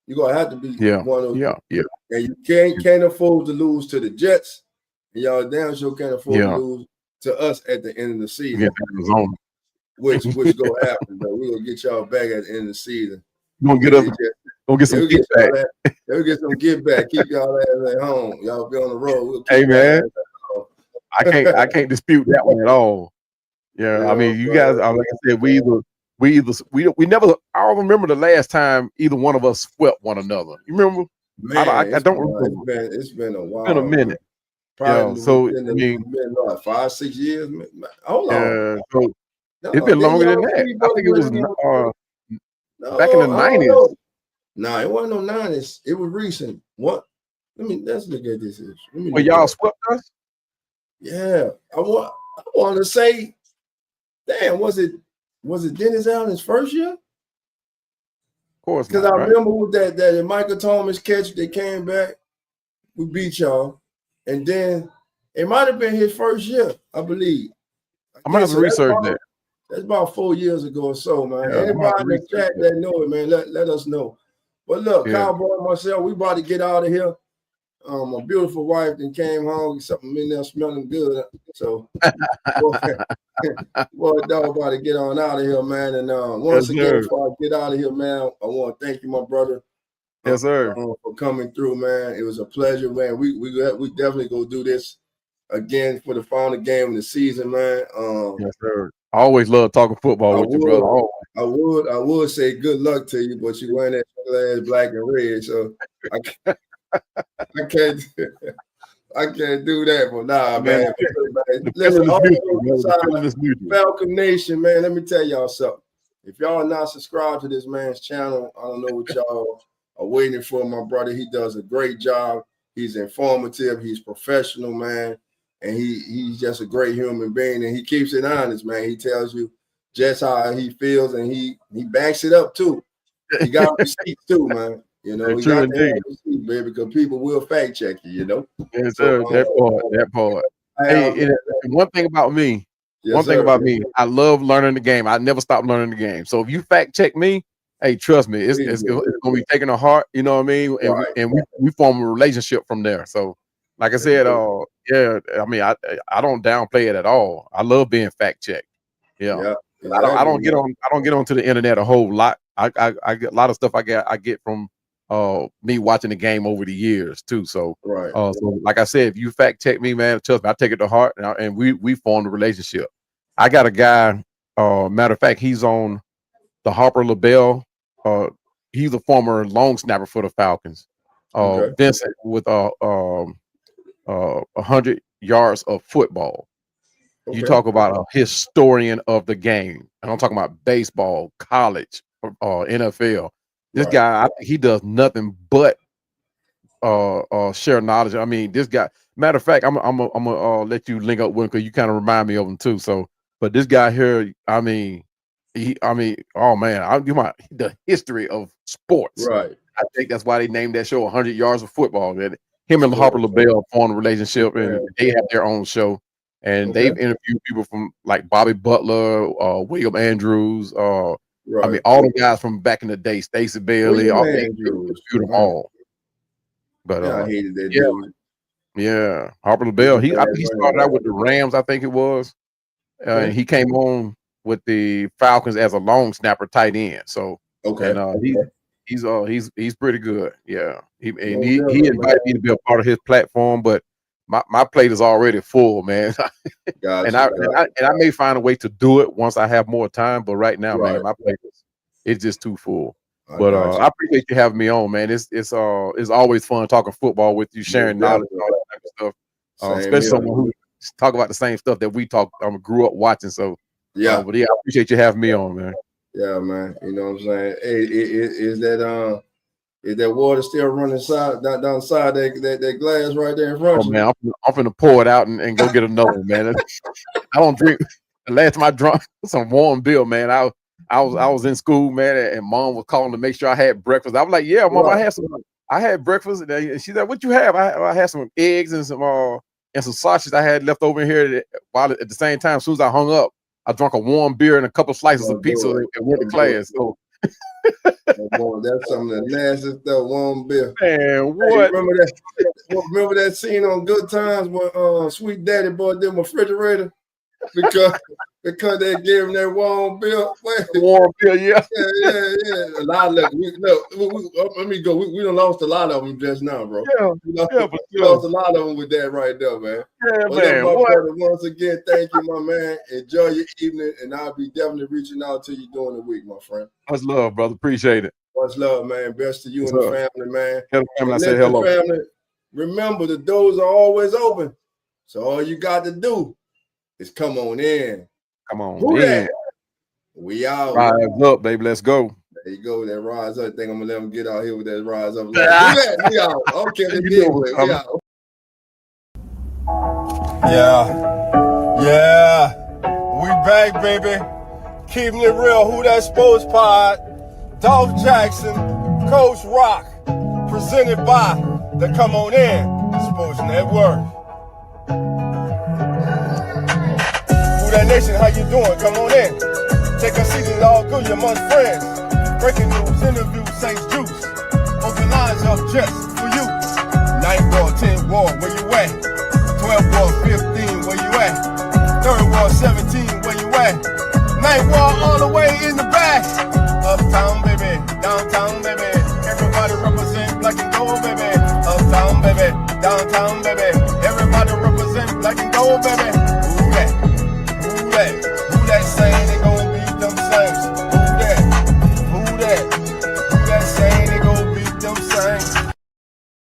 You're gonna have to be one of those. And you can't afford to lose to the Jets, and y'all damn sure can't afford to lose to us at the end of the season. Which gonna happen, though. We're gonna get y'all back at the end of the season. We're gonna get some get back. We'll get some get back. Keep y'all ass at home. Y'all be on the road. We'll hey man. I can't dispute that one at all. I mean, you guys, like I said, we never. I don't remember the last time either one of us swept one another. You remember? Man, I don't remember. It's been a while. It's been a minute. Probably so I mean, been like 5-6 years. Hold on. So it's been longer than that. I think it was back in the 90s. No, it wasn't no 90s. It was recent. What? Let's look at this. Well, y'all swept us. Yeah, I want to say, damn, was it Dennis Allen's first year? Of course, because I remember with that Michael Thomas catch, they came back, we beat y'all, and then it might have been his first year, I believe. I might have to research that. That's about 4 years ago or so, man. Anybody in the chat that know it, man, let us know. But look, Cowboy and myself, we about to get out of here. My beautiful wife then came home, something in there smelling good. So, boy, dog, about to get on out of here, man. And once again, before I get out of here, man, I want to thank you, my brother. Yes, sir. For coming through, man. It was a pleasure, man. We definitely go do this again for the final game of the season, man. Yes, sir. I always love talking football with you, brother. I would say good luck to you, but you wearing that ass black and red, so I can't do that. But nah, man. Listen, Falcon Nation, man. Let me tell y'all something. If y'all are not subscribed to this man's channel, I don't know what y'all are waiting for. My brother, he does a great job. He's informative. He's professional, man. And he's just a great human being. And he keeps it honest, man. He tells you just how he feels, and he backs it up too. He got receipts too, man. You know, he got that receipt, baby, because people will fact check you, you know. Yes, sir. That part. Hey, one thing about me, I love learning the game. I never stop learning the game. So if you fact check me, hey, trust me, it's gonna be taken to heart. You know what I mean? And we form a relationship from there. So, like I said, I mean, I don't downplay it at all. I love being fact checked. Yeah. I don't get onto the internet a whole lot. I get a lot of stuff I get from me watching the game over the years too. So so like I said, if you fact check me, man, trust me, I take it to heart, and we formed a relationship. I got a guy, matter of fact, he's on the Harper LaBelle. He's a former long snapper for the Falcons. Vincent with 100 yards of football. You talk about a historian of the game. And I'm talking about baseball, college, NFL. This guy, he does nothing but share knowledge. I mean, this guy. Matter of fact, I'm gonna let you link up with him because you kind of remind me of him too. So, but this guy here, oh man, the history of sports. Right. I think that's why they named that show 100 Yards of Football. Man. Him and Harper LaBelle formed a relationship, and they have their own show. And they've interviewed people from like Bobby Butler, William Andrews, I mean, all the guys from back in the day, Stacey Bailey, they interviewed them all. But I hated that dude. Yeah, Harper LaBelle. I think he started out with the Rams, I think it was. And he came on with the Falcons as a long snapper tight end. So Okay. and he's pretty good. Yeah. He Yeah, invited me to be a part of his platform, but my plate is already full, man. Gotcha, and I may find a way to do it once I have more time, but right now, man, my plate it's just too full. But I appreciate you having me on, man. It's always fun talking football with you, sharing knowledge and all that type of stuff. Especially someone who talk about the same stuff that we grew up watching. So yeah, but yeah, I appreciate you having me on, man. Yeah, man. You know what I'm saying? Hey, is that water still running down side that glass right there in front of you? Man, I'm finna pour it out and go get another one, man. I don't drink. The last time I drank some warm beer, man. I was in school, man, and mom was calling to make sure I had breakfast. I was like, yeah, mom, I had breakfast. And she said, what you have? I had some eggs and some sausage I had left over in here. While at the same time, as soon as I hung up, I drank a warm beer and a couple slices of pizza and went to class. So that's some of the nasty stuff, warm beer. Man, what? Hey, remember that scene on Good Times when Sweet Daddy bought them a refrigerator because they gave him that warm beer. Warm beer, yeah. Yeah. A lot of let me go. We done lost a lot of them just now, bro. We lost a lot of them with that right there, man. Yeah, man. Once again, thank you, my man. Enjoy your evening, and I'll be definitely reaching out to you during the week, my friend. Much love, brother. Appreciate it. Much love, man. Best to you and the family, man. Tell the family I say hello. Family, remember, the doors are always open. So all you got to do is come on in. Come on in. We out. Rise up, baby. Let's go. There you go. That rise up. I think I'm gonna let him get out here with that rise up. We out. Okay, we out. Yeah. We back, baby. Keeping it real. Who That Sports Pod. Dolph Jackson, Coach Rock. Presented by the Come On In Sports Network. That Nation, how you doing? Come on in. Take a seat, it's all good, you're amongst friends. Breaking news, interviews, Saints Juice. Open lines up just for you. 9 ball, 10 ball, where you at? 12 ball, 15, where you at? 3rd ball, 17, where you at? 9th ball, all the way in the back. Uptown, baby, downtown, baby. Everybody represent black and gold, baby. Uptown, baby, downtown, baby. Everybody represent black and gold, baby.